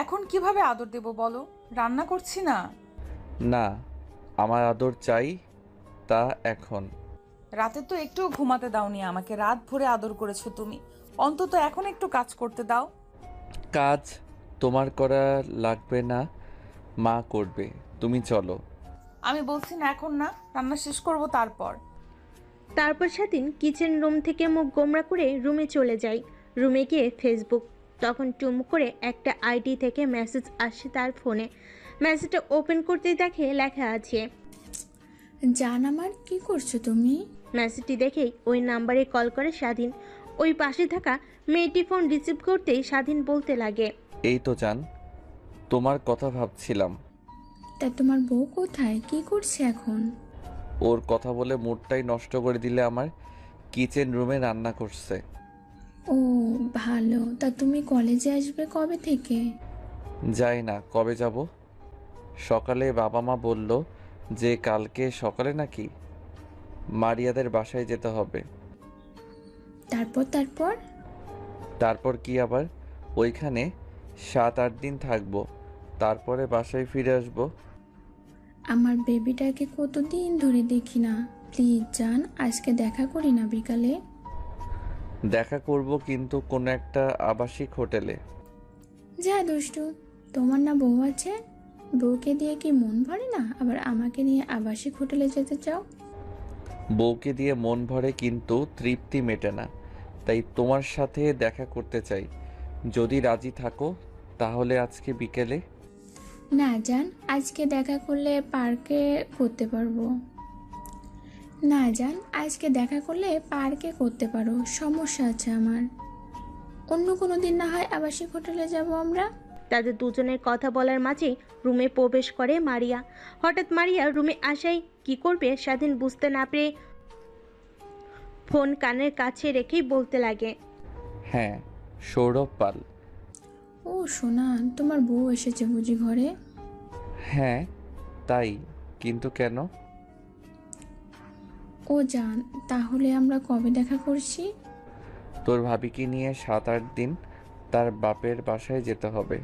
এখন কিভাবে আদর দেব বলো? রান্না করছি না। না, আমার আদর চাই, তা এখন। রাতে তো একটুও ঘুমাতে দাওনি আমাকে, রাত ভরে আদর করেছো তুমি। অন্তত এখন একটু কাজ করতে দাও। কাজ তোমার করা লাগবে না, মা করবে। তুমি চলো। আমি বলছি না এখন না, রান্না শেষ করব তারপর। তারপর স্বাধীন কিচেন রুম থেকে মুখ গোমড়া করে রুমে চলে যায়। রুমে গিয়ে ফেসবুক, তখন টুম করে একটা আইডি থেকে মেসেজ আসে তার ফোনে। মেসেজটা ওপেন করতেই দেখে লেখা আছে। জান আমার, কি করছো তুমি? মেসেজটি দেখেই ওই নাম্বারে কল করে স্বাধীন। ওই পাশে থাকা মেয়েটি ফোন রিসিভ করতেই স্বাধীন বলতে লাগে, এই তো জান, তোমার কথা ভাবছিলাম। তা তোমার বউ কোথায়, কি করছে এখন? ওর কথা বলে মুডটাই নষ্ট করে দিলে আমার। কিচেন রুমে রান্না করছে। ও ভালো, তা তুমি কলেজে আসবে কবে থেকে? যাই না, কবে যাব? সকালে বাবা মা বলল যে কালকে সকালে নাকি মারিয়াদের বাসায় যেতে হবে। তারপর তারপর তারপর কি আবার ওইখানে 7-8 দিন থাকবো, তারপরে বাসায় ফিরে আসবো। আমার বেবিটাকে কতদিন ধরে দেখি না, প্লিজ জান আজকে দেখা করি না বিকালে। দেখা করব, কিন্তু কোনো একটা আবাসিক হোটেলে। যা দুষ্টু, তোমার না বউ আছে? বউকে দিয়ে কি মন ভরে না, আবার আমাকে নিয়ে আবাসিক হোটেলে যেতে চাও? বউকে দিয়ে মন ভরে কিন্তু তৃপ্তি মেটে না, তাই তোমার সাথে দেখা করতে চাই। যদি রাজি থাকো তাহলে আজকে বিকেলে। না জান, আজকে দেখা করলে পার্কে করতে পারবো। না জান, আজকে দেখা করলে পার্কে করতে পারো, সমস্যা আছে আমার। অন্য কোনো দিন না হয় আবাসিক হোটেলে যাব আমরা। তাদের দুজনের কথা বলার মাঝেই রুমে প্রবেশ করে মারিয়া। হঠাৎ মারিয়া রুমে আসাই কি করবে স্বাধীন বুঝতে না পেরে ফোন কানের কাছে রেখেই বলতে লাগে, হ্যাঁ, সৌরভ পাল। ও সোনা, তোমার বউ এসেছে বুঝি ঘরে? হ্যাঁ, তাই, কিন্তু কেন? ও জান, তাহলে আমরা কবে দেখা করছি? তোর ভাবিকে নিয়ে 7-8 দিন তার বাপের বাসায় যেতে হবে।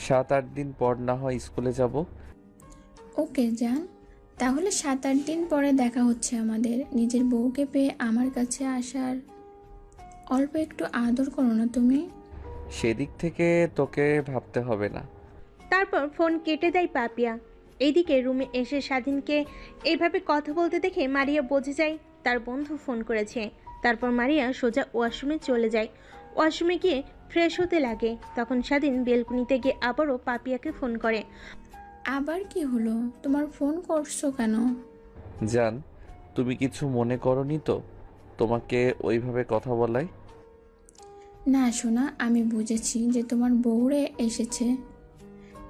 7-8 দিন পর না হয় স্কুলে যাব। ওকে জান, তাহলে 7-8 দিন পরে দেখা হচ্ছে আমাদের। নিজের বউকে পেয়ে আমার কাছে আসার অল্প একটু আদর করো না তুমি? সেদিক থেকে তোকে ভাবতে হবে না। তারপর ফোন কেটে দেয় পাপিয়া। এইদিকে রুমে এসে স্বাধীনকে এইভাবে কথা বলতে দেখে মারিয়া বুঝে যায় তার বন্ধু ফোন করেছে। তারপর মারিয়া সোজা ওয়াশরুমে চলে যায়। ওয়াশরুমে গিয়ে ফ্রেশ হতে লাগে, তখন স্বাধীন বেলকুনিতে গিয়ে আবারও পাপিয়াকে ফোন করে। আবার কি হলো, তোমার ফোন করছো কেন? জান, তুমি কিছু মনে করনি তো তোমাকে ওইভাবে কথা বলাই? না সোনা, আমি বুঝেছি যে তোমার বউরে এসেছে,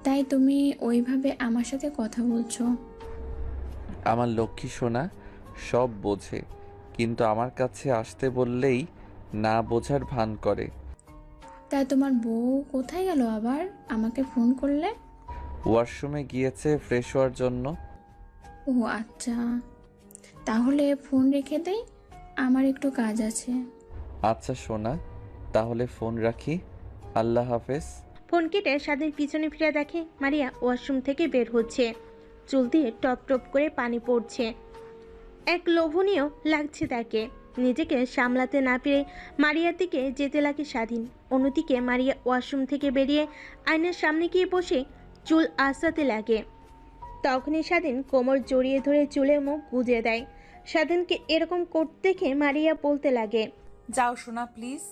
তাই তুমি ওইভাবে আমার সাথে কথা বলছো। আমার লক্ষ্মী সোনা সব বোঝে, কিন্তু আমার কাছে আসতে বললেই না বোঝার ভান করে। তা তোমার বউ কোথায় গেল আবার, আমাকে ফোন করলে? ওয়াশরুমে গিয়েছে ফ্রেশ হওয়ার জন্য। ও আচ্ছা, তাহলে ফোন রেখে দেই, আমার একটু কাজ আছে। আচ্ছা সোনা, তাহলে ফোন রাখি। আল্লাহ হাফেজ। ফোন কেটে স্বাধীন পিছনে ফিরে দেখে মারিয়া ওয়াশরুম থেকে বের হচ্ছে। চুল দিয়ে টপ টপ করে পানি পড়ছে, এক লোভনীয় লাগছে তাকে। নিজেকে সামলাতে না পেরে মারিয়ার দিকে যেতে লাগে স্বাধীন। অন্যদিকে মারিয়া ওয়াশরুম থেকে বেরিয়ে আয়নার সামনে গিয়ে বসে চুল আঁচড়াতে লাগে। তখনই স্বাধীন কোমর জড়িয়ে ধরে চুলে মুখ গুজে দেয়। স্বাধীনকে এরকম করতে দেখে মারিয়া বলতে লাগে, যাও সোনা প্লিজ,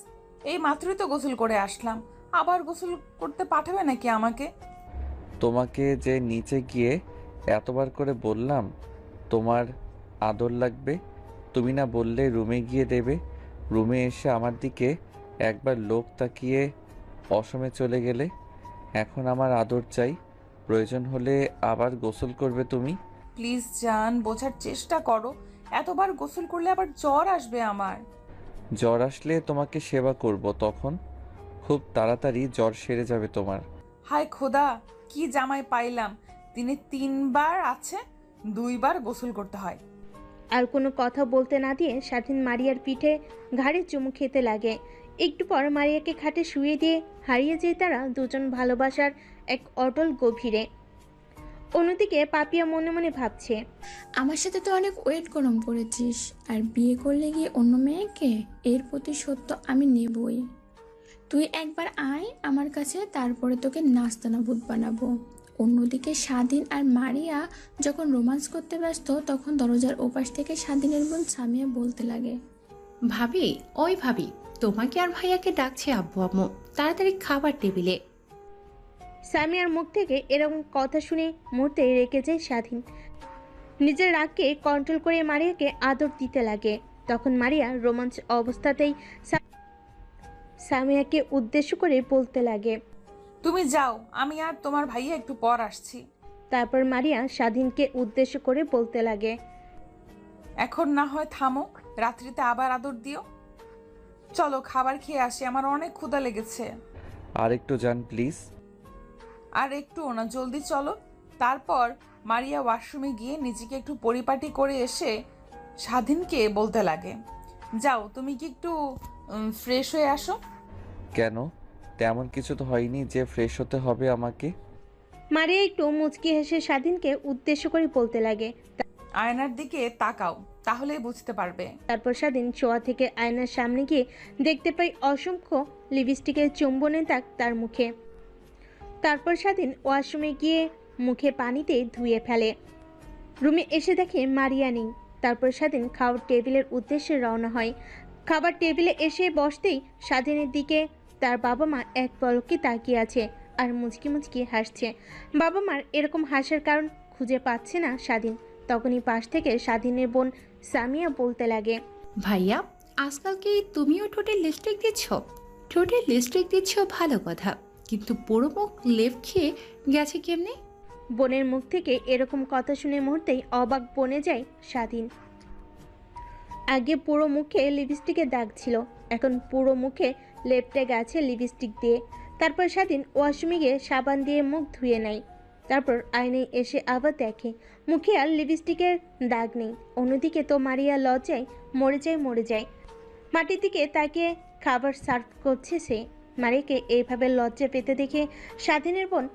এই মাত্রই তো গোসল করে আসলাম, আবার গোসল করতে পাঠাবে নাকি আমাকে? তোমাকে যে নিচে গিয়ে এতবার করে বললাম তোমার আদর লাগবে, তুমি না বললে রুমে গিয়ে দেবে। রুমে এসে আমার দিকে একবার লোক তাকিয়ে অসমে চলে গেলে। এখন আমার আদর চাই, প্রয়োজন হলে আবার গোসল করবে তুমি। প্লিজ জান, বোঝার চেষ্টা করো। এতবার গোসল করলে আবার জ্বর আসবে আমার। জ্বর আসলে তোমাকে সেবা করব, তখন খুব তাড়াতাড়ি জ্বর সেরে যাবে তোমার। হায় খোদা, কি জামাই পাইলাম! দিনে 3 বার আছে, 2 বার গোসল করতে হয়। আর কোনো কথা বলতে না দিয়ে স্বাধীন মারিয়ার পিঠে ঘাড়ে চুমু খেতে লাগে। একটু পর মারিয়াকে খাটে শুয়ে দিয়ে হারিয়ে যায় তারা দুজন ভালোবাসার এক অটল গভীরে। অন্যদিকে পাপিয়া মনে মনে ভাবছে, আমার সাথে তো অনেক ওয়েট গরম করেছিস, আর বিয়ে করলে গিয়ে অন্য মেয়েকে, এর প্রতিশোধ তো আমি নেবই। তুই একবার আয় আমার কাছে, তারপরে তোকে নাস্তানাবুদ বানাবো। অন্যদিকে স্বাধীন আর মারিয়া যখন রোমান্স করতে ব্যস্ত, তখন দরজার ওপাশ থেকে স্বাধীনের বোন সামিয়া বলতে লাগে, ভাবি, ওই ভাবি, তোমাকে আর ভাইয়াকে ডাকছে আব্বু আম্মু, তাড়াতাড়ি খাবার টেবিলে। সামিয়ার মুখ থেকে এরকম কথা শুনে মুহূর্তে রেগে যায় স্বাধীন। নিজের রাগকে কন্ট্রোল করে মারিয়াকে আদর দিতে লাগে। তখন মারিয়া রোমাঞ্চ অবস্থাতেই সামিয়াকে উদ্দেশ্য করে বলতে লাগে। তুমি যাও, আমি আর তোমার ভাইয়া একটু পর আসছি। তারপর মারিয়া স্বাধীনকে উদ্দেশ্য করে বলতে লাগে, এখন না হয় থামো, রাত্রিতে আবার আদর দিও। চলো খাবার খেয়ে আসি, আমার অনেক ক্ষুধা লেগেছে। আর একটু যান প্লিজ। আর একটুও না, জলদি চলো। তারপর মারিয়া ওয়াশরুমে গিয়ে নিজেকে একটু পরিপাটি করে এসে স্বাধীনকে বলতে লাগে, যাও তুমি কি একটু ফ্রেশ হয়ে আসো। কেন? তেমন কিছু তো হয়নি যে ফ্রেশ হতে হবে আমাকে। মারিয়া একটু মুচকি হেসে স্বাধীনকে উদ্দেশ্য করে বলতে লাগে। আয়নার দিকে তাকাও, তাহলেই বুঝতে পারবে। তারপর স্বাধীন শোয়া থেকে আয়নার সামনে গিয়ে দেখতে পাই অসংখ্য লিপস্টিকের চুম্বনের দাগ তার মুখে। তারপর স্বাধীন ওয়াশরুমে গিয়ে মুখে পানিতে ধুয়ে ফেলে। রুমে এসে দেখে মারিয়া নেই। তারপর স্বাধীন খাওয়ার টেবিলের উদ্দেশ্যে রওনা হয়। খাবার টেবিলে এসে বসতেই স্বাধীনের দিকে তার বাবা মা এক পলকে তাকিয়ে আছে আর মুচকি মুচকি হাসছে। বাবা মার এরকম হাসার কারণ খুঁজে পাচ্ছে না স্বাধীন। তখনই পাশ থেকে স্বাধীনের বোন সামিয়া বলতে লাগে, ভাইয়া, আজকাল কি তুমিও ঠোঁটে লিপস্টিক দিচ্ছ? ঠোঁটে লিপস্টিক দিচ্ছ ভালো কথা, কিন্তু পুরো মুখ লেপ খেয়ে গেছে কেমনে? বোনের মুখ থেকে এরকম কথা শুনে মুহূর্তেই অবাক বনে যায় স্বাধীন। আগে পুরো মুখে লিপস্টিকের দাগ ছিল, এখন পুরো মুখে লেপটে গেছে লিপস্টিক দিয়ে। তারপর স্বাধীন ওয়াশরুমে গিয়ে সাবান দিয়ে মুখ ধুয়ে নেয়। তারপর আয়নায় এসে আবার দেখে মুখে আর লিপস্টিকের দাগ নেই। অন্যদিকে তো মারিয়া লজ্জায় মরে যায়। মাটির দিকে তাকিয়ে খাবার সার্ভ করছে সে। মারিয়াকে এইভাবে লজ্জা পেতে দেখে স্বাধীনের বোন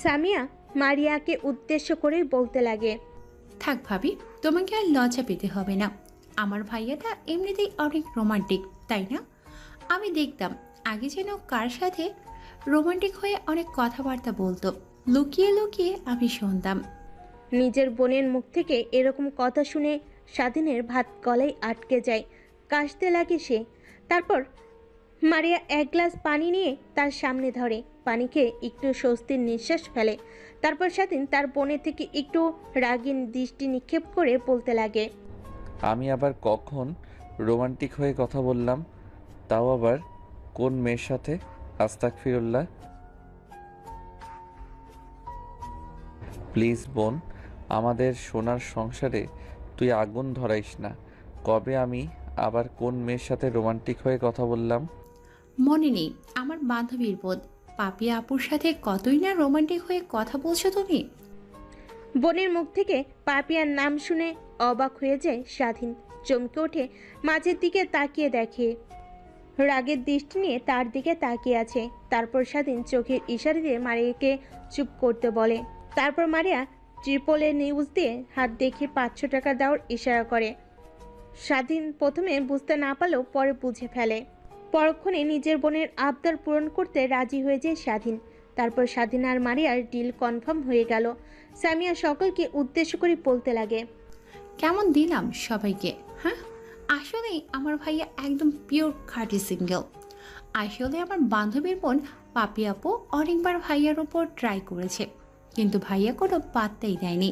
সামিয়া মারিয়াকে উদ্দেশ্য করে বলতে লাগে, থাক ভাবি, তোমাকে আর লজ্জা পেতে হবে না। আমার ভাইয়াটা এমনিতেই অনেক রোমান্টিক, তাই না? আমি দেখতাম আগে যেন কার সাথে রোমান্টিক হয়ে অনেক কথাবার্তা বলতো, লুকিয়ে লুকিয়ে আমি শুনতাম। নিজের বোনের মুখ থেকে এরকম কথা শুনে স্বাধীনের ভাত গলায় আটকে যায়, কাশতে লাগে সে। তারপর মারিয়া এক গ্লাস পানি নিয়ে তার সামনে ধরে, পানি খেয়ে একটু স্বস্তির নিঃশ্বাস ফেলে। তারপর স্বাধীন তার বোনের থেকে একটু রাগী দৃষ্টি নিক্ষেপ করে বলতে লাগে, আমি আবার কখন রোমান্টিক হয়ে কথা বললাম? তাও আবার কোন মেয়ের সাথে? আস্তাগফিরুল্লাহ। প্লিজ বোন, আমাদের সোনার সংসারে তুই আগুন ধরাইস না। কবে আমি আবার কোন মেয়ের সাথে রোমান্টিক হয়ে কথা বললাম? মনে নেই আমার বান্ধবীর বোধ পাপিয়া আপুর সাথে কতই না রোমান্টিক হয়ে কথা বলছো তুমি। বোনের মুখ থেকে পাপিয়ার নাম শুনে অবাক হয়ে যায় স্বাধীন। চমকে ওঠে, মাঝের দিকে তাকিয়ে দেখে রাগের দৃষ্টি নিয়ে তার দিকে তাকিয়ে আছে। তারপর স্বাধীন চোখের ইশারা দিয়ে মারিয়াকে চুপ করতে বলে। তারপর মারিয়া ট্রিপলে নিউজ দিয়ে হাত দেখে 500 টাকা দেওয়ার ইশারা করে। স্বাধীন প্রথমে বুঝতে না পারলেও পরে বুঝে ফেলে। পরক্ষণে নিজের বোনের আবদার পূরণ করতে রাজি হয়ে যায় স্বাধীন। তারপর স্বাধীন আর মারিয়ার ডিল কনফার্ম হয়ে গেল। সামিয়া সকলকে উদ্দেশ্য করে বলতে লাগে, কেমন দিলাম সবাইকে? হ্যাঁ, আসলে আমার ভাইয়া একদম পিওর খাঁটি সিঙ্গেল। আসলে আমার বান্ধবীর বোন পাপি আপু অনেকবার ভাইয়ার উপর ট্রাই করেছে, কিন্তু ভাইয়া কোনো পাত্তাই দেয়নি।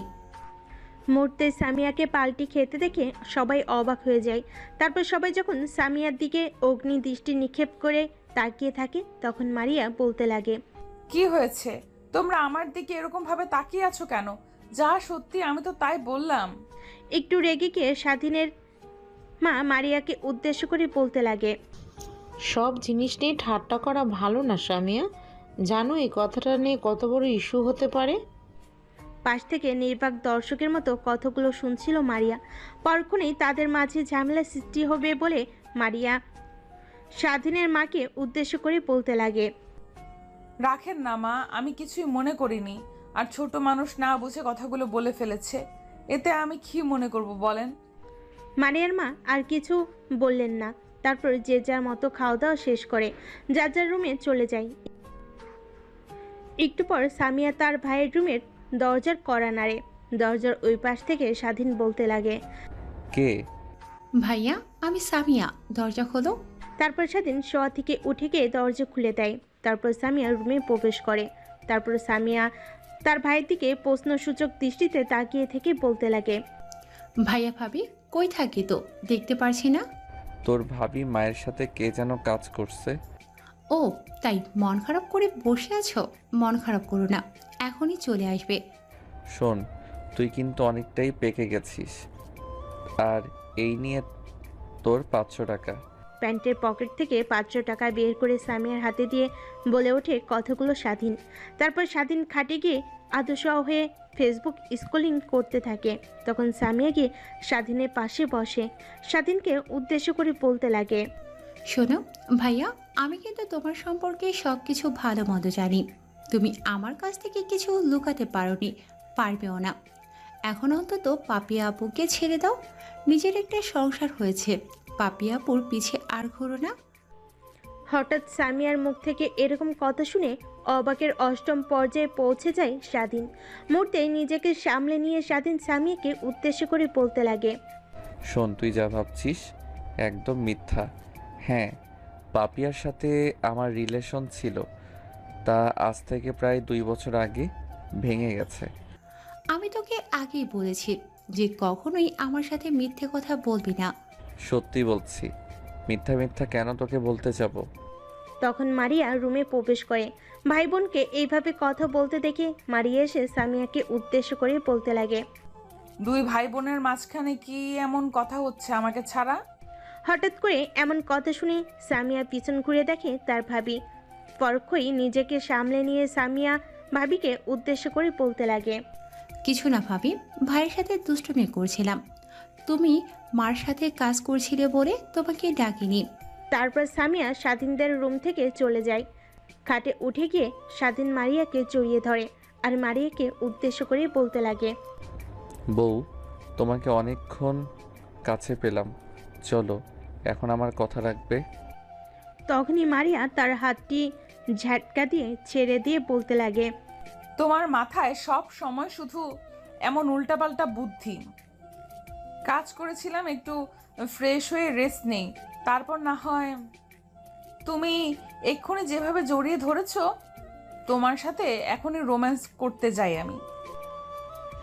মুহূর্তে সামিয়াকে পাল্টি খেতে দেখে সবাই অবাক হয়ে যায়। তারপর সবাই যখন সামিয়ার দিকে অগ্নি দৃষ্টি নিক্ষেপ করে তাকিয়ে থাকে, তখন মারিয়া বলতে লাগে, কি হয়েছে? তোমরা আমার দিকে এরকম ভাবে তাকিয়ে আছো কেন? যা সত্যি আমি তো তাই বললাম। একটু রেগে গিয়ে স্বাধীনের মা মারিয়াকে উদ্দেশ্য করে বলতে লাগে, সব জিনিস নিয়ে ঠাট্টা করা ভালো না সামিয়া। জানো এই কথাটা নিয়ে কত বড় ইস্যু হতে পারে? পাশ থেকে নির্বাক দর্শকের মতো কথাগুলো শুনছিল মারিয়া। পরক্ষণেই তাদের মাঝে ঝামেলা সৃষ্টি হবে বলে মারিয়া স্বাধীনের মাকে উদ্দেশ্য করে বলতে লাগে। রাখেন না মা, আমি কিছুই মনে করিনি। আর ছোট মানুষ না বুঝে কথাগুলো বলে ফেলেছে, এতে আমি কি মনে করব বলেন? মারিয়ার মা আর কিছু বললেন না। তারপর যে যার মতো খাওয়া দাওয়া শেষ করে যার যার রুমে চলে যায়। একটু পর সামিয়া তার ভাইয়ের রুমের দরজার কড়া নাড়ে। দরজার ওই পাশ থেকে স্বাধীন বলতে লাগে। কে? ভাইয়া, আমি সামিয়া, দরজা খোলো। তারপর স্বাধীন শোয়া থেকে উঠে গিয়ে দরজা খুলে দেয়। তারপর সামিয়া রুমে প্রবেশ করে। তারপর সামিয়া তার ভাইয়ের দিকে প্রশ্নসূচক দৃষ্টিতে তাকিয়ে থেকে বলতে লাগে। ভাইয়া ভাবি কই থাকি তো দেখতে পারছি না। তোর ভাবি মায়ের সাথে কে যেন কাজ করছে। ও তাই মন খারাপ করে বসে আছো? মন খারাপ করো না, এখনই চলে আসবে। শোন, তুই কিন্তু অনেকটাই পেকে গেছিস। আর এই নিয়ে তোর 500 টাকা। প্যান্টের পকেট থেকে 500 টাকা বের করে সামিয়ার হাতে দিয়ে বলে ওঠে কথাগুলো স্বাধীন। তারপর স্বাধীন খাটে গিয়ে আদর্শা হয়ে ফেসবুক স্ক্রলিং করতে থাকে। তখন সামিয়া গিয়ে স্বাধীনের পাশে বসে স্বাধীনকে উদ্দেশ্য করে বলতে লাগে। শোনো ভাইয়া, আমি কিন্তু তোমার সম্পর্কে সব কিছু ভালো মন্দ জানি। তুমি আমার কাছ থেকে কিছু লুকাতে পারোনি, পারবেও না। এখন অন্তত পাপিয়া আপুকে ছেড়ে দাও। নিজের একটা সংসার হয়েছে, পাপিয়া আপুর পিছে আর ঘুরো না। হঠাৎ সামিয়ার মুখ থেকে এরকম কথা শুনে অবাকের অষ্টম পর্যায়ে পৌঁছে যায় স্বাধীন। মুহূর্তে নিজেকে সামলে নিয়ে স্বাধীন সামিয়াকে উদ্দেশ্য করে বলতে লাগে। শোন, তুই যা ভাবছিস একদম মিথ্যা। হ্যাঁ, পাপিয়ার সাথে আমার রিলেশন ছিল, তা আজ থেকে প্রায় 2 বছর আগে ভেঙে গেছে। আমি তোকে আগেই বলেছি যে কখনোই আমার সাথে মিথ্যে কথা বলবি না। সত্যি বলছি, মিথ্যা মিথ্যা কেন তোকে বলতে যাব? তখন মারিয়া রুমে প্রবেশ করে। ভাই বোনকে এইভাবে কথা বলতে দেখে মারিয়া এসে সামিয়াকে উদ্দেশ্য করে বলতে লাগে। দুই ভাই বোনের মাঝখানে কি এমন কথা হচ্ছে আমাকে ছাড়া? হঠাৎ করে এমন কথা শুনে সামিয়া পিছন ঘুরে দেখে তার ভাবি। পরক্ষই নিজেকে সামলে নিয়ে সামিয়া ভাবিকে উদ্দেশ্য করে বলতে লাগে। কিছু না ভাবি, ভাইয়ের সাথে দুষ্টুমি করছিলাম। তুমি মার সাথে কাজ করছিলে বলে তোমাকে ডাকিনি। তারপর সামিয়া স্বাধীনদের রুম থেকে চলে যায়। খাটে উঠে গিয়ে স্বাধীন মারিয়াকে জড়িয়ে ধরে আর মারিয়াকে উদ্দেশ্য করে বলতে লাগে। বউ, তোমাকে অনেকক্ষণ কাছে পেলাম, চলো এখন আমার কথা রাখবে। তখনই মারিয়া তার হাতটি ঝাটকা দিয়ে ছেড়ে দিয়ে বলতে লাগে। তোমার মাথায় সব সময় শুধু এমন উল্টাপাল্টা বুদ্ধি। কাজ করেছিলাম, একটু ফ্রেশ হয়ে রেস্ট নেই, তারপর না হয়। তুমি এক্ষুনি যেভাবে জড়িয়ে ধরেছো, তোমার সাথে এখনই রোম্যান্স করতে যাই আমি।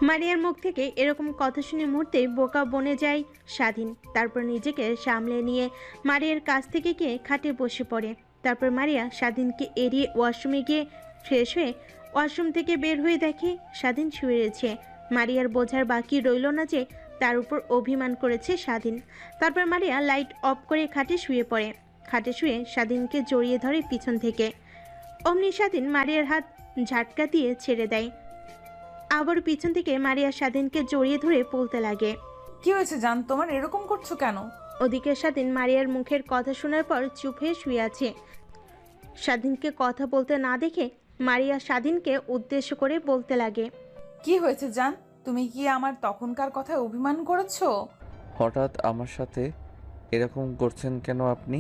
মারিয়ার মুখ থেকে এরকম কথা শুনে মুহূর্তে বোকা বনে যায় স্বাধীন। তারপর নিজেকে সামলে নিয়ে মারিয়ার কাছ থেকে গিয়ে খাটে বসে পড়ে। তারপর মারিয়া স্বাধীনকে এড়িয়ে ওয়াশরুমে গিয়ে ফ্রেশ হয়ে ওয়াশরুম থেকে বের হয়ে দেখে স্বাধীন শুয়ে রয়েছে। মারিয়ার বোঝার বাকি রইল না যে তার উপর অভিমান করেছে স্বাধীন। তারপর মারিয়া লাইট অফ করে খাটে শুয়ে পড়ে। খাটে শুয়ে স্বাধীনকে জড়িয়ে ধরে পিছন থেকে। অমনি স্বাধীন মারিয়ার হাত ঝাটকা দিয়ে ছেড়ে দেয়। আবার পিছন থেকে মারিয়া স্বাধীনকে জড়িয়ে ধরে বলতে লাগে। কি হয়েছে জান, তোমার এরকম করছো কেন? ওদিকে স্বাধীন মারিয়ার মুখের কথা শোনার পর চুপ হয়ে শুয়ে আছে। স্বাধীনকে কথা বলতে না দেখে মারিয়া স্বাধীনকে উদ্দেশ্য করে বলতে লাগে। কি হয়েছে জান, তুমি কি আমার তখনকার কথায় অভিমান করেছো? হঠাৎ আমার সাথে এরকম করছেন কেন আপনি?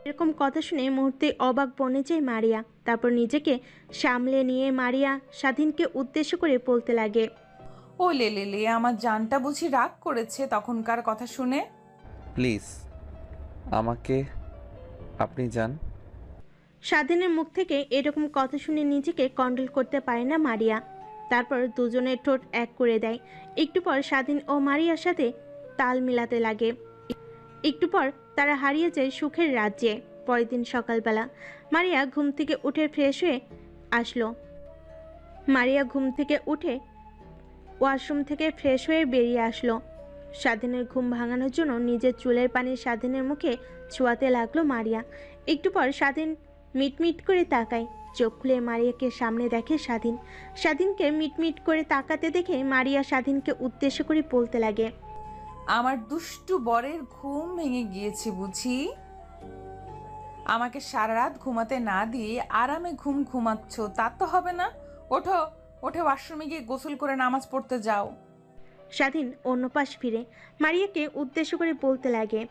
এরকম কথা শুনে মুহূর্তে অবাক বনে যায় মারিয়া। তারপর নিজেকে সামলে নিয়ে মারিয়া স্বাধীনকে উদ্দেশ্য করে বলতে লাগে। ও লে লে লে, আমার জানটা বুঝি রাগ করেছে তখনকার কথা শুনে? প্লিজ আমাকে আপনি যান। স্বাধীনের মুখ থেকে এরকম কথা শুনে নিজেকে কন্ট্রোল করতে পারে না মারিয়া। তারপর দুজনের ঠোঁট এক করে দেয়। একটু পর স্বাধীন ও মারিয়ার সাথে তাল মিলাতে লাগে। একটু পর তারা হারিয়ে যায় সুখের রাজ্যে। পরের দিন সকালবেলা মারিয়া ঘুম থেকে উঠে ফ্রেশ হয়ে আসলো। মারিয়া ঘুম থেকে উঠে ওয়াশরুম থেকে ফ্রেশ হয়ে বেরিয়ে আসলো। স্বাধীনের ঘুম ভাঙানোর জন্য নিজের চুলের পানি স্বাধীনের মুখে ছোঁয়াতে লাগলো মারিয়া। একটু পর স্বাধীন মিটমিট করে তাকায়। চোখ খুলে মারিয়াকে সামনে দেখে স্বাধীন। স্বাধীনকে মিটমিট করে তাকাতে দেখে মারিয়া স্বাধীনকে উদ্দেশ্য করে বলতে লাগে। আমার দুষ্টু বরের ঘুম ভেঙে গিয়েছে বুঝি? আমাকে সারা রাত ঘুমাতে না দিয়ে আরামে ঘুমাচ্ছ, তা তো হবে না। ওঠো, ওঠে ওয়াশরুমে গিয়ে গোসল করে নামাজ পড়তে যাও। স্বাধীন অন্য পাশ ফিরে মারিয়াকে উদ্দেশ্য করে বলতে লাগে।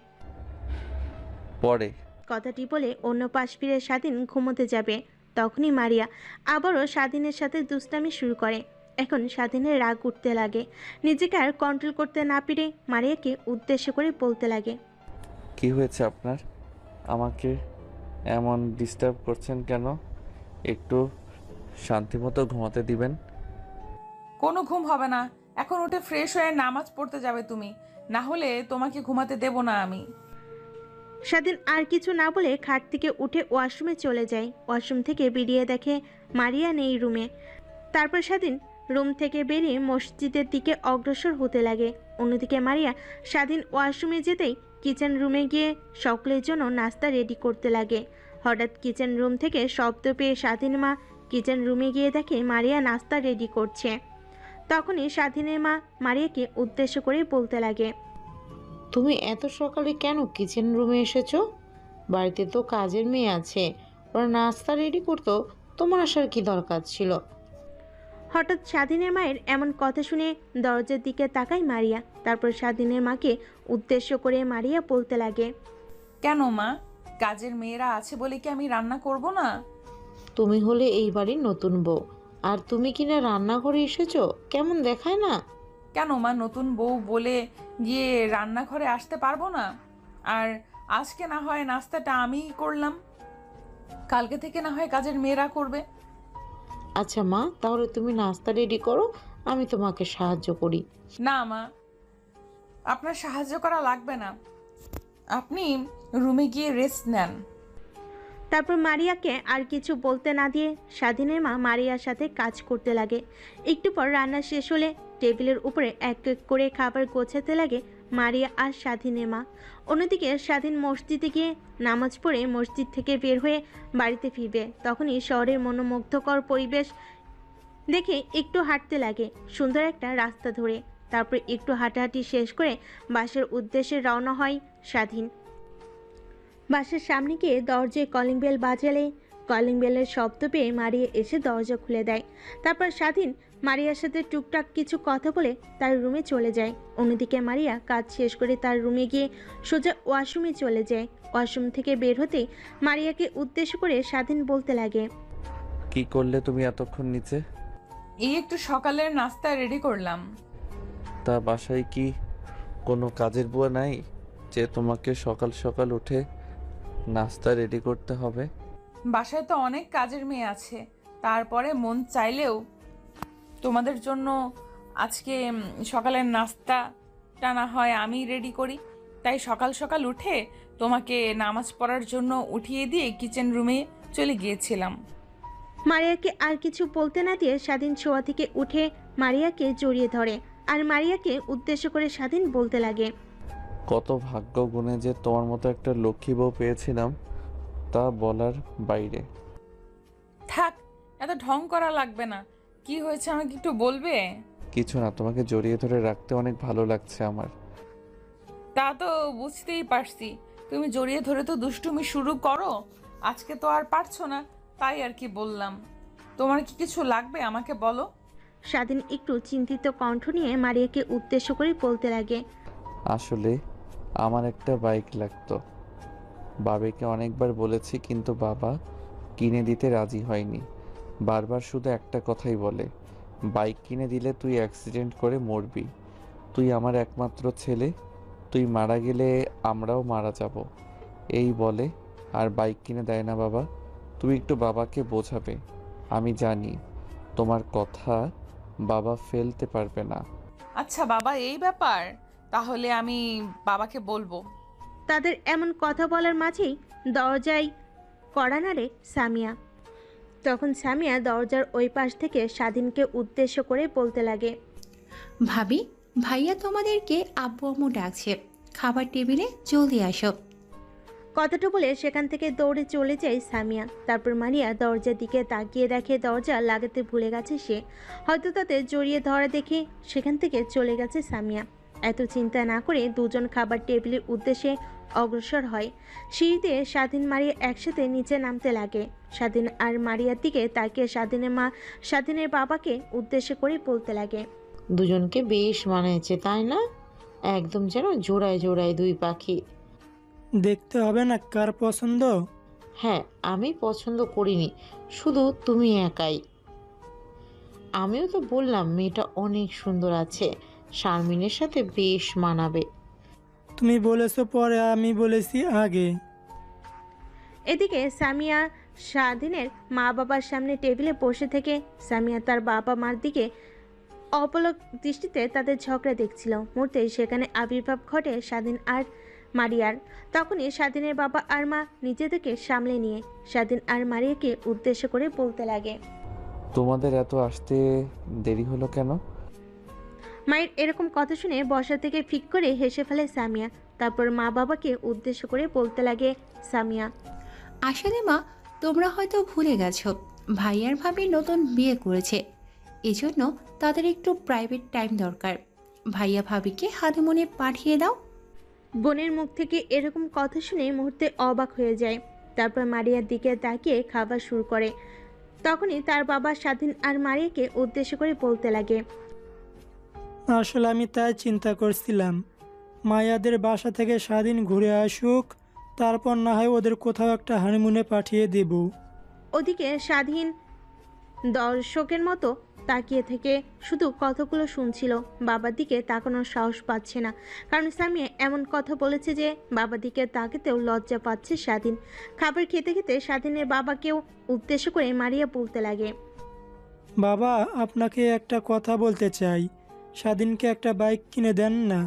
পরে কথাটি বলে অন্য পাশ ফিরে স্বাধীন ঘুমোতে যাবে। তখনই মারিয়া আবারও স্বাধীনের সাথে দুষ্টামি শুরু করে। এখন স্বাধীনের রাগ উঠতে লাগে। নিজেকে আর কন্ট্রোল করতে না পেরে মারিয়াকে উদ্দেশ্য করে বলতে লাগে। কি হয়েছে আপনার? আমাকে এমন ডিস্টার্ব করছেন কেন? একটু শান্তিমতো ঘুমাতে দিবেন। কোনো ঘুম হবে না, এখন উঠে ফ্রেশ হয়ে নামাজ পড়তে যাবে তুমি, না হলে তোমাকে ঘুমাতে দেব না আমি। স্বাধীন আর কিছু না বলে খাট থেকে উঠে ওয়াশরুমে চলে যায়। ওয়াশরুম থেকে বেরিয়ে দেখে মারিয়া নেই রুমে। তারপর স্বাধীন রুম থেকে বেরিয়ে মসজিদের দিকে অগ্রসর হতে লাগে। অন্যদিকে মারিয়া স্বাধীন ওয়াশরুমে যেতেই কিচেন রুমে গিয়ে সকলের জন্য নাস্তা রেডি করতে লাগে। হঠাৎ কিচেন রুম থেকে শব্দ পেয়ে স্বাধীন মা কিচেন রুমে গিয়ে দেখে মারিয়া নাস্তা রেডি করছে। তখনই স্বাধীনের মা মারিয়াকে উদ্দেশ্য করে বলতে লাগে। তুমি এত সকালে কেন কিচেন রুমে এসেছো? বাড়িতে তো কাজের মেয়ে আছে, ওরা নাস্তা রেডি করতো, তোমার আসার কি দরকার ছিল? হঠাৎ স্বাধীনের মায়ের এমন কথা শুনে দরজার দিকে তাকায় মারিয়া। তারপর স্বাধীনের মাকে উদ্দেশ্য করে মারিয়া বলতে লাগে। কেন মা, কাজের মেয়েরা আছে বলে কি আমি রান্না করব না? তুমি হলে এই বাড়ির নতুন বউ, আর তুমি কিনা রান্নাঘরে এসেছো, কেমন দেখায় না? কেন মা, নতুন বউ বলে গিয়ে রান্নাঘরে আসতে পারবো না? আর আজকে না হয় নাস্তাটা আমিই করলাম, কালকে থেকে না হয় কাজের মেয়েরা করবে। আচ্ছা মা, তাহলে তুমি নাস্তা রেডি করো, আমি তোমাকে সাহায্য করি। না মা, আপনার সাহায্য করা লাগবে না, আপনি রুমে গিয়ে রেস্ট নেন। তারপর মারিয়াকে আর কিছু বলতে না দিয়ে স্বাধীনের মা মারিয়ার সাথে কাজ করতে লাগে। একটু পর রান্না শেষ হলে টেবিলের উপরে এক এক করে খাবার গোছাতে লাগে মারিয়া আর স্বাধীনের মা। অন্যদিকে স্বাধীন মসজিদে গিয়ে নামাজ পড়ে মসজিদ থেকে বের হয়ে বাড়িতে ফিরবে। তখনই শহরের মনোমুগ্ধকর পরিবেশ দেখে একটু হাঁটতে লাগে সুন্দর একটা রাস্তা ধরে। তারপর একটু হাঁটাহাঁটি শেষ করে বাসার উদ্দেশ্যে রওনা হয় স্বাধীন। বাসার সামনে গিয়ে দরজায় কলিং বেল বাজালে কলিং বেলের শব্দ পেয়ে মারিয়া এসে দরজা খুলে দেয়। তারপর স্বাধীন মারিয়ার সাথে টুকটাক কিছু কথা বলে তার রুমে চলে যায়। অন্যদিকে মারিয়া কাজ শেষ করে তার রুমে গিয়ে সোজা ওয়াশরুমে চলে যায়। ওয়াশরুম থেকে বের হতেই মারিয়াকে উদ্দেশ্য করে স্বাধীন বলতে লাগে। কি করলে তুমি এতক্ষণ নিচে? এই একটু সকালের নাস্তা রেডি করলাম। তা বাসায় কি কোনো কাজের বুয়া নাই যে তোমাকে সকাল সকাল উঠে নাস্তা রেডি করতে হবে? বাসায় তো অনেক কাজের মেয়ে আছে, তারপরে মন চাইলেও তোমাদের জন্য আজকে সকালের নাস্তাটা না হয় আমি রেডি করি। তাই সকাল সকাল উঠে তোমাকে নামাজ পড়ার জন্য উঠিয়ে দিয়ে কিচেন রুমে চলে গিয়েছিলাম। মারিয়াকে আর কিছু বলতে না দিয়ে স্বাধীন শোয়া থেকে উঠে মারিয়াকে জড়িয়ে ধরে আর মারিয়াকে উদ্দেশ্য করে স্বাধীন বলতে লাগে। কত ভাগ্য গুণে যে তোমার মতো একটা লক্ষ্মী বউ পেয়েছিলাম, তা বলার বাইরে। থাক, এত ঢং করা লাগবে না। কি হয়েছে আমাকে একটু বলবে? কিছু না, তোমাকে জড়িয়ে ধরে রাখতে অনেক ভালো লাগছে আমার। তা তো বুঝতেই পারছি, তুমি জড়িয়ে ধরে তো দুষ্টুমি শুরু করো, আজকে তো আর পারছো না, তাই আর কি বললাম। তোমার কি কিছু লাগবে আমাকে বলো। স্বাধীন একটু চিন্তিত কণ্ঠ নিয়ে মারিয়াকে উদ্দেশ্য করে বলতে লাগে। আসলে আমার একটা বাইক লাগতো। বাবাকে অনেকবার বলেছি কিন্তু বাবা কিনে দিতে রাজি হয়নি। বারবার শুধু একটা কথাই বলে, বাইক কিনে দিলে তুই অ্যাক্সিডেন্ট করে মরবি। তুই আমার একমাত্র ছেলে, তুই মারা গেলে আমরাও মারা যাব, এই বলে। আর বাইক কিনে দেয় না বাবা। তুই একটু বাবাকে বোঝাবে। আমি জানি তোমার কথা বাবা ফেলতে পারবে না। আচ্ছা বাবা, এই ব্যাপার, তাহলে আমি বাবাকে বলবো। তাদের এমন কথা বলার মাঝেই দরজায় কড়া নাড়ে সামিয়া। তখন সামিয়া দরজার ওই পাশ থেকে স্বাধীনকে উদ্দেশ্য করে বলতে লাগে। ভাবি, ভাইয়া তোমাদেরকে আব্বু আম্মু ডাকছে, খাবার টেবিলে জলদি আসো। কথাটা বলে সেখান থেকে দৌড়ে চলে যায় সামিয়া। তারপর মারিয়া দরজার দিকে তাকিয়ে দেখে দরজা লাগাতে ভুলে গেছে সে। হয়তো তাতে জড়িয়ে ধরা দেখে সেখান থেকে চলে গেছে সামিয়া। এত চিন্তা না করে দুজন খাবার টেবিলের উদ্দেশ্যে অগ্রসর হয়। সিঁড়িতে স্বাধীন মারিয়া একসাথে নিচে নামতে লাগে। স্বাধীন আর মারিয়ার দিকে তাকিয়ে স্বাধীনের মা স্বাধীনের বাবাকে উদ্দেশ্য করে বলতে লাগে, দুজনকে বেশ মানিয়েছে তাই না? একদম যেন জোড়ায় জোড়ায় দুই পাখি। দেখতে হবে না কার পছন্দ। হ্যাঁ, আমি পছন্দ করিনি, শুধু তুমি একাই। আমিও তো বললাম মেয়েটা অনেক সুন্দর আছে, শারমিনের সাথে বেশ মানাবে। তুমি বলেছো পরে, আমি বলেছি আগে। এদিকে সামিয়া স্বাধীনের মা বাবার সামনে টেবিলে বসে থেকে সামিয়া তার বাবা মার দিকে অপলক দৃষ্টিতে তাদের ঝগড়া দেখছিল। মুহূর্তে সেখানে আবির্ভাব ঘটে স্বাধীন আর মারিয়ার। তখনই স্বাধীনের বাবা আর মা নিজেদেরকে সামলে নিয়ে স্বাধীন আর মারিয়াকে উদ্দেশ্য করে বলতে লাগে, তোমাদের এত আসতে দেরি হলো কেন? মায়ের এরকম কথা শুনে বসা থেকে ফিক করে হেসে ফেলে সামিয়া। তারপর মা বাবাকে উদ্দেশ্য করে বলতে লাগে সামিয়া, আসলে মা, তোমরা হয়তো ভুলে গেছো ভাইয়ার ভাবি নতুন বিয়ে করেছে, এজন্য তাদের একটু প্রাইভেট টাইম দরকার। ভাইয়া ভাবিকে হানিমুনে পাঠিয়ে দাও। বোনের মুখ থেকে এরকম কথা শুনে মুহূর্তে অবাক হয়ে যায়। তারপর মারিয়ার দিকে তাকিয়ে খাবার শুরু করে। তখনই তার বাবা স্বাধীন আর মারিয়াকে উদ্দেশ্য করে বলতে লাগে, আসলে আমি তাই চিন্তা করছিলাম, মায়াদের বাসা থেকে স্বাধীন ঘুরে আসুক, তারপর না হয় ওদের কোথাও একটা হানিমুনে পাঠিয়ে দেব। ওদিকে স্বাধীন দর্শকের মতো তাকিয়ে থেকে শুধু কথাগুলো শুনছিল। বাবার দিকে তাকানোর সাহস পাচ্ছে না, কারণ সামিয়া এমন কথা বলেছে যে বাবার দিকে তাকাতেও লজ্জা পাচ্ছে স্বাধীন। খাবার খেতে খেতে স্বাধীনের বাবাকেও উদ্দেশ্য করে মারিয়া বলতে লাগে, বাবা, আপনাকে একটা কথা বলতে চাই, স্বাধীনকে একটা বাইক কিনে দেন না।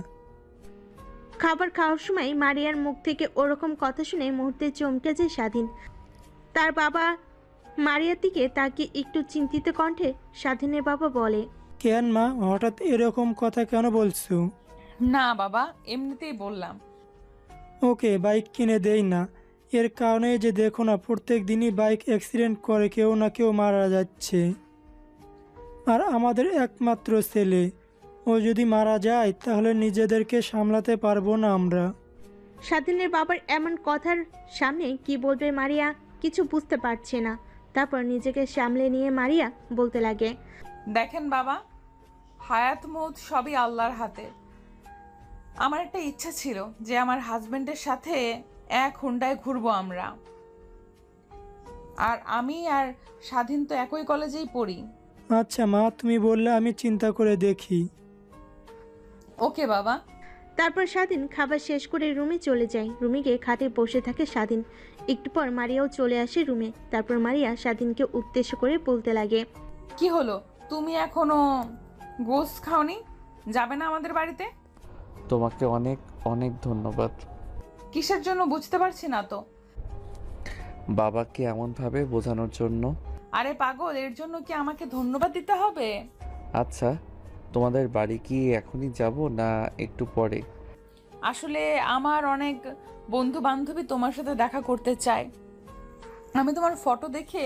খাবার খাওয়ার সময় মারিয়ার মুখ থেকে ওরকম কথা শুনে মুহূর্তে চমকে যায় স্বাধীন। তার বাবা মারিয়ার দিকে তাকিয়ে একটু চিন্তিত কণ্ঠে স্বাধীনের বাবা বলে, কেন মা, হঠাৎ এরকম কথা কেন বলছো? না বাবা, এমনিতেই বললাম। ওকে বাইক কিনে দেই না, এর কারণে যে দেখো না প্রত্যেক দিনই বাইক অ্যাক্সিডেন্ট করে কেউ না কেউ মারা যাচ্ছে। আর আমাদের একমাত্র ছেলে, ও যদি মারা যায় তাহলে নিজেদেরকে সামলাতে পারবো না আমরা। স্বাধীনের বাবার এমন কথার সামনে কি বলবে মারিয়া কিছু বুঝতে পারছে না। তারপর নিজেকে সামলে নিয়ে মারিয়া বলতে লাগে, দেখেন বাবা, হায়াত মৌত সবই আল্লাহর হাতে। আমার একটা ইচ্ছা ছিল যে আমার হাজবেন্ডের সাথে এক হুন্ডায় ঘুরবো আমরা। আর আমি আর স্বাধীন তো একই কলেজেই পড়ি। আচ্ছা মা, তুমি বললে আমি চিন্তা করে দেখি। ওকে বাবা। তারপর স্বাধীন খাবার শেষ করে রুমে চলে যায়। রুমে গিয়ে খাটে বসে থাকে স্বাধীন। একটু পর মারিয়াও চলে আসে রুমে। তারপর মারিয়া স্বাধীনকে উদ্দেশ্য করে বলতে লাগে, কি হলো, তুমি এখনো গোস খাওনি? যাবে না আমাদের বাড়িতে? তোমাকে অনেক অনেক ধন্যবাদ। কিসের জন্য বুঝতে পারছি না তো। বাবাকে এমনভাবে বোঝানোর জন্য। আরে পাগল, এর জন্য কি আমাকে ধন্যবাদ দিতে হবে? আচ্ছা, তোমাদের বাড়ি কি এখনই যাব না একটু পরে? আসলে আমার অনেক বন্ধু বান্ধবী তোমার সাথে দেখা করতে চায়। আমি তোমার ফটো দেখে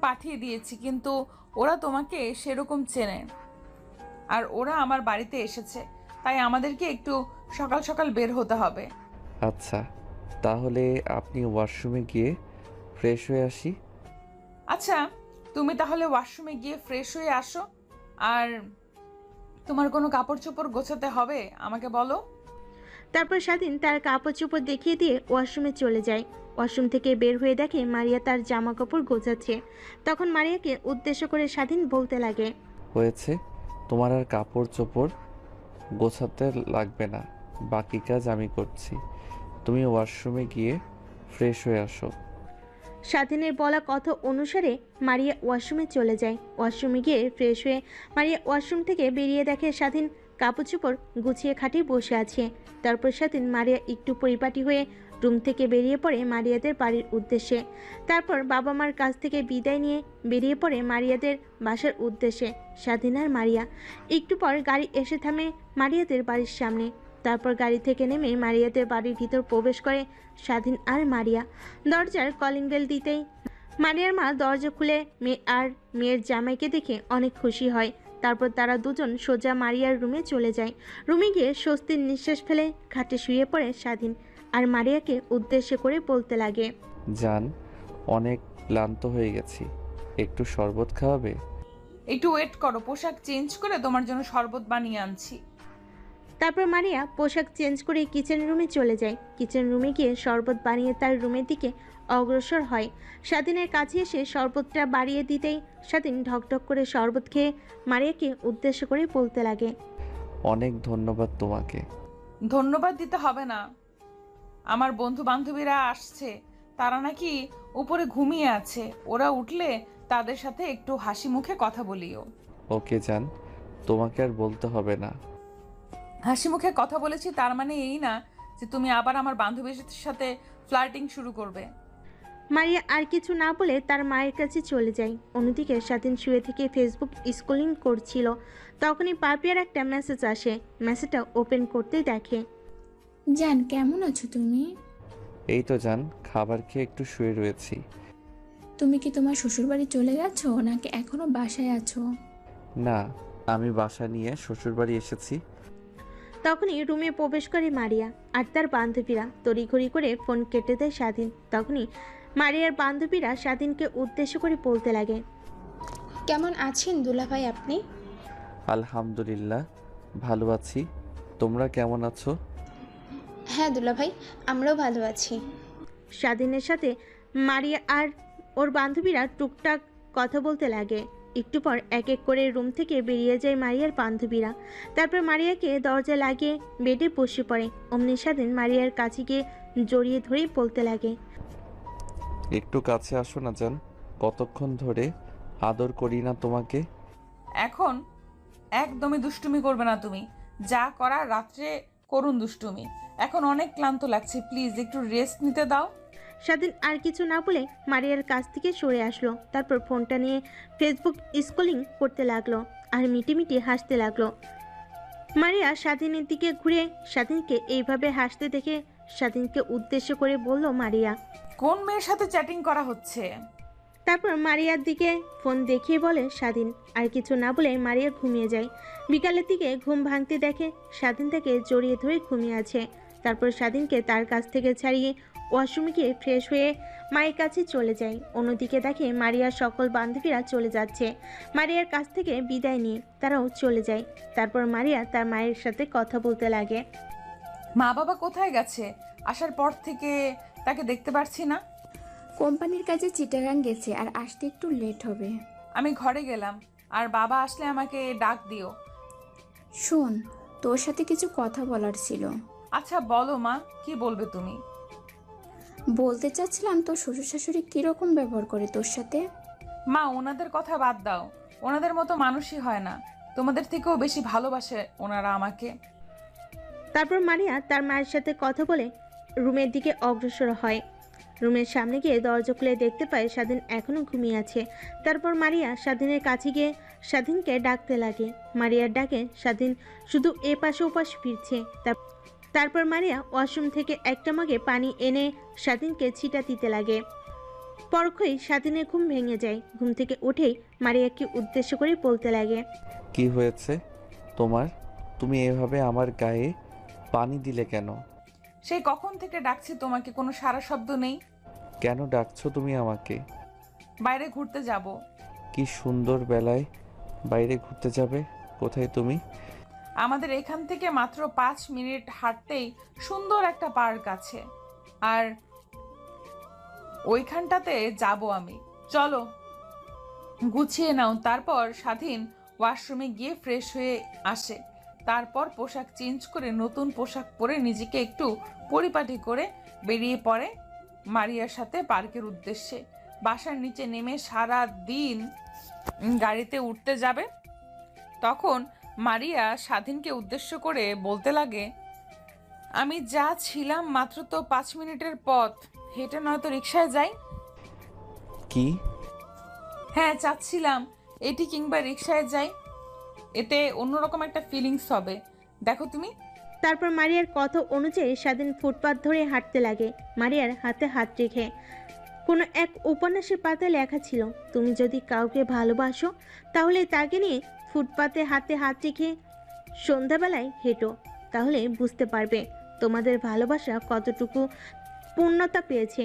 পাঠিয়ে দিয়েছি, কিন্তু ওরা তোমাকে সেরকম চেনে। আর ওরা আমার বাড়িতে এসেছে, তাই আমাদেরকে একটু সকাল সকাল বের হতে হবে। আচ্ছা, তাহলে আপনি ওয়াশরুমে গিয়ে ফ্রেশ হয়ে আসি। আচ্ছা, তুমি তাহলে ওয়াশরুমে গিয়ে ফ্রেশ হয়ে আসো। আর তোমার কোনো কাপড় চোপড় গোছাতে হবে আমাকে বলো। তারপর স্বাধীন তার কাপড় চোপড় দেখিয়ে দিয়ে ওয়াশরুমে চলে যায়। ওয়াশরুম থেকে বের হয়ে দেখে মারিয়া তার জামা কাপড় গোছাচ্ছে। তখন মারিয়াকে উদ্দেশ্য করে স্বাধীন বলতে লাগে, হয়েছে, তোমার আর কাপড় চোপড় গোছাতে লাগবে না, বাকি কাজ আমি করছি। তুমি ওয়াশরুমে গিয়ে ফ্রেশ হয়ে আসো। স্বাধীনের বলা কথা অনুসারে মারিয়া ওয়াশরুমে চলে যায়। ওয়াশরুমে গিয়ে ফ্রেশ হয়ে মারিয়া ওয়াশরুম থেকে বেরিয়ে দেখে স্বাধীন কাপড় চোপড় গুছিয়ে খাটে বসে আছে। তারপর স্বাধীন মারিয়া একটু পরিপাটি হয়ে রুম থেকে বেরিয়ে পড়ে মারিয়াদের বাড়ির উদ্দেশ্যে। তারপর বাবা মার কাছ থেকে বিদায় নিয়ে বেরিয়ে পড়ে মারিয়াদের বাসার উদ্দেশ্যে স্বাধীন আর মারিয়া। একটু পর গাড়ি এসে থামে মারিয়াদের বাড়ির সামনে। তারপর গাড়ি থেকে নেমে মারিয়াদের বাড়ির ভিতর প্রবেশ করে স্বাধীন আর মারিয়া। দরজার কলিং বেল দিতেই মারিয়ার মা দরজা খুলে মেয়ে আর মেয়ের জামাইকে দেখে অনেক খুশি হয়। তারপর তারা দুজন সোজা মারিয়ার রুমে চলে যায়। রুমে গিয়ে স্বস্তির নিঃশ্বাস ফেলে খাটে শুয়ে পড়ে স্বাধীন আর মারিয়াকে উদ্দেশ্য করে বলতে লাগে। জান, অনেক ক্লান্ত হয়ে গেছি, একটু শরবত খাওয়াবে? একটু ওয়েট করো, পোশাক চেঞ্জ করে তোমার জন্য শরবত বানিয়ে আনছি। তারপর মারিয়া পোশাক চেঞ্জ করে কিচেন রুমে চলে যায়। কিচেন রুমে গিয়ে শরবত বানিয়ে তার রুমের দিকে অগ্রসর হয়। স্বাধীনের কাছে এসে শরবতটা বাড়িয়ে দিতেই স্বাধীন ঢকঢক করে শরবত খেয়ে মারিয়াকে উদ্দেশ্য করে বলতে লাগে। অনেক ধন্যবাদ তোমাকে। ধন্যবাদ দিতে হবে না, আমার বন্ধু বান্ধবীরা আসছে, তারা নাকি উপরে ঘুমিয়ে আছে, ওরা উঠলে তাদের সাথে একটু হাসি মুখে কথা বলিও। ওকে জান, তোমাকে আর বলতে হবে না। হাসি মুখে কথা বলেছি তার মানে এই না যে তুমি আবার আমার বান্ধবীর সাথে ফ্লার্টিং শুরু করবে। মারিয়া আর কিছু না বলে তার মায়ের কাছে চলে যায়। অন্যদিকে স্বাধীন শুয়ে থেকে ফেসবুক স্ক্রলিং করছিল। তখনই পাপিয়ার একটা মেসেজ আসে। মেসেজটা ওপেন করতেই দেখে। জান, কেমন আছো তুমি? এই তো জান, খাবার খেয়ে একটু শুয়ে রয়েছি। তুমি কি তোমার শ্বশুরবাড়ি চলে গেছো নাকি এখনো বাসায় আছো? না, আমি বাসা নিয়ে শ্বশুরবাড়ি এসেছি। তখনই রুমে প্রবেশ করে মারিয়া আর তার বান্ধবীরা। তড়িঘড়ি করে ফোন কেটে দেয় স্বাধীন। তখনই মারিয়ার বান্ধবীরা স্বাধীনকে উদ্দেশ্য করে বলতে লাগে। কেমন আছেন দুলাভাই আপনি? আলহামদুলিল্লাহ, ভালো আছি। তোমরা কেমন আছো? হ্যাঁ দুলাভাই, আমরাও ভালো আছি। স্বাধীনের সাথে মারিয়া আর ওর বান্ধবীরা টুকটাক কথা বলতে লাগে। একটু পর এক এক করে রুম থেকে বেরিয়ে যায় মারিয়ার বান্ধবীরা। তারপর মারিয়াকে দরজা লাগিয়ে বেডে বসে পড়ে। অমনি স্বাধীন মারিয়ার কাছে গিয়ে জড়িয়ে ধরেই বলতে লাগে। একটু কাছে আসো না জান, কতক্ষণ ধরে আদর করি না তোমাকে। এখন একদমই দুষ্টুমি করবে না তুমি, যা করার রাত্রে করুন দুষ্টুমি। এখন অনেক ক্লান্ত লাগছে, প্লিজ একটু রেস্ট নিতে দাও। স্বাধীন আর কিছু না বলে মারিয়ার কাছ থেকে সরে আসলো। তারপর ফোনটা নিয়ে ফেসবুক স্ক্রলিং করতে লাগলো আর মিটিমিটি হাসতে লাগলো। মারিয়া স্বাধীনের দিকে ঘুরে স্বাধীনকে এইভাবে হাসতে দেখে স্বাধীনকে উদ্দেশ্য করে বলল মারিয়া। কোন মেয়ের সাথে চ্যাটিং করা হচ্ছে? তারপর মারিয়ার দিকে ফোন দেখিয়ে বলে স্বাধীন। আর কিছু না বলে মারিয়া ঘুমিয়ে যায়। বিকালের দিকে ঘুম ভাঙতে দেখে স্বাধীন তাকে জড়িয়ে ধরে ঘুমিয়ে আছে। তারপর স্বাধীনকে তার কাছ থেকে ছাড়িয়ে ওয়াশরুমে গিয়ে ফ্রেশ হয়ে মায়ের কাছে চলে যায়। অন্যদিকে দেখে মারিয়ার সকল বান্ধবীরা চলে যাচ্ছে। মারিয়ার কাছ থেকে বিদায় নিয়ে তারাও চলে যায়। তারপর মারিয়া তার মায়ের সাথে কথা বলতে লাগে। মা বাবা কোথায় গেছে? আসার পর থেকে তাকে দেখতে পারছি না। কোম্পানির কাজে চিটাগাং গেছে আর আসতে একটু লেট হবে। আমি ঘরে গেলাম, আর বাবা আসলে আমাকে ডাক দিও। শোন, তোর সাথে কিছু কথা বলার ছিল। আচ্ছা বলো মা, কি বলবে তুমি? বলতে চাচ্ছিলাম তোর শ্বশুর শাশুড়ি কিরকম ব্যবহার করে তোর সাথে। মা, ওনাদের কথা বাদ দাও, ওনাদের মতো মানুষই হয় না, তোমাদের থেকেও বেশি ভালোবাসে ওনারা আমাকে। তারপর মারিয়া তার মায়ের সাথে কথা বলে রুমের দিকে অগ্রসর হয়। রুমের সামনে গিয়ে দরজা খুলে দেখতে পায় স্বাধীন এখনও ঘুমিয়ে আছে। তারপর মারিয়া স্বাধীনের কাছে গিয়ে স্বাধীনকে ডাকতে লাগে। মারিয়ার ডাকে স্বাধীন শুধু এ পাশে ওপাশ ফিরছে। তারপর মারিয়া ওয়াশরুম থেকে একটা মগে পানি এনে স্বাধীনকে ছিটা দিতে লাগে। পরক্ষই স্বাধীনের ঘুম ভেঙে যায়। ঘুম থেকে উঠেই মারিয়াকে উদ্দেশ্য করে বলতে লাগে। কি হয়েছে তোমার? তুমি এভাবে আমার গায়ে পানি দিলে কেন? সেই কখন থেকে ডাকছি তোমাকে, কোনো সারা শব্দ নেই। কেন ডাকছো তুমি আমাকে? বাইরে ঘুরতে যাব। কি সুন্দর বেলায় বাইরে ঘুরতে যাবে? কোথায় তুমি? আমাদের এখান থেকে মাত্র 5 মিনিট হাঁটতেই সুন্দর একটা পার্ক আছে, আর ওইখানটাতে যাব আমি। চলো, গুছিয়ে নাও। তারপর স্বাধীন ওয়াশরুমে গিয়ে ফ্রেশ হয়ে আসে। তারপর পোশাক চেঞ্জ করে নতুন পোশাক পরে নিজেকে একটু পরিপাটি করে বেরিয়ে পড়ে মারিয়ার সাথে পার্কের উদ্দেশ্যে। বাসার নিচে নেমে সারা দিন গাড়িতে উঠতে যাবে। তখন মারিয়া স্বাধীনকে উদ্দেশ্য করে বলতে লাগে, আমি যা ছিলাম মাত্র তো 5 মিনিটের পথ, হেঁটে নয়তো রিক্সায় যাই। কি? হ্যাঁ, চাচ্ছিলাম এটি কিংবা রিক্সায় যাই, এতে অন্যরকম একটা ফিলিংস হবে, দেখো তুমি। তারপর মারিয়ার কথা অনুযায়ী স্বাধীন ফুটপাত ধরে হাঁটতে লাগে, মারিয়ার হাতে হাত রেখে। কোনো এক উপন্যাসের পাতায় লেখা ছিল, তুমি যদি কাউকে ভালোবাসো তাহলে তাকে নিয়ে ফুটপাতে হাতে হাত রেখে সন্ধ্যাবেলায় হেঁটো, তাহলে বুঝতে পারবে তোমাদের ভালোবাসা কতটুকু পূর্ণতা পেয়েছে।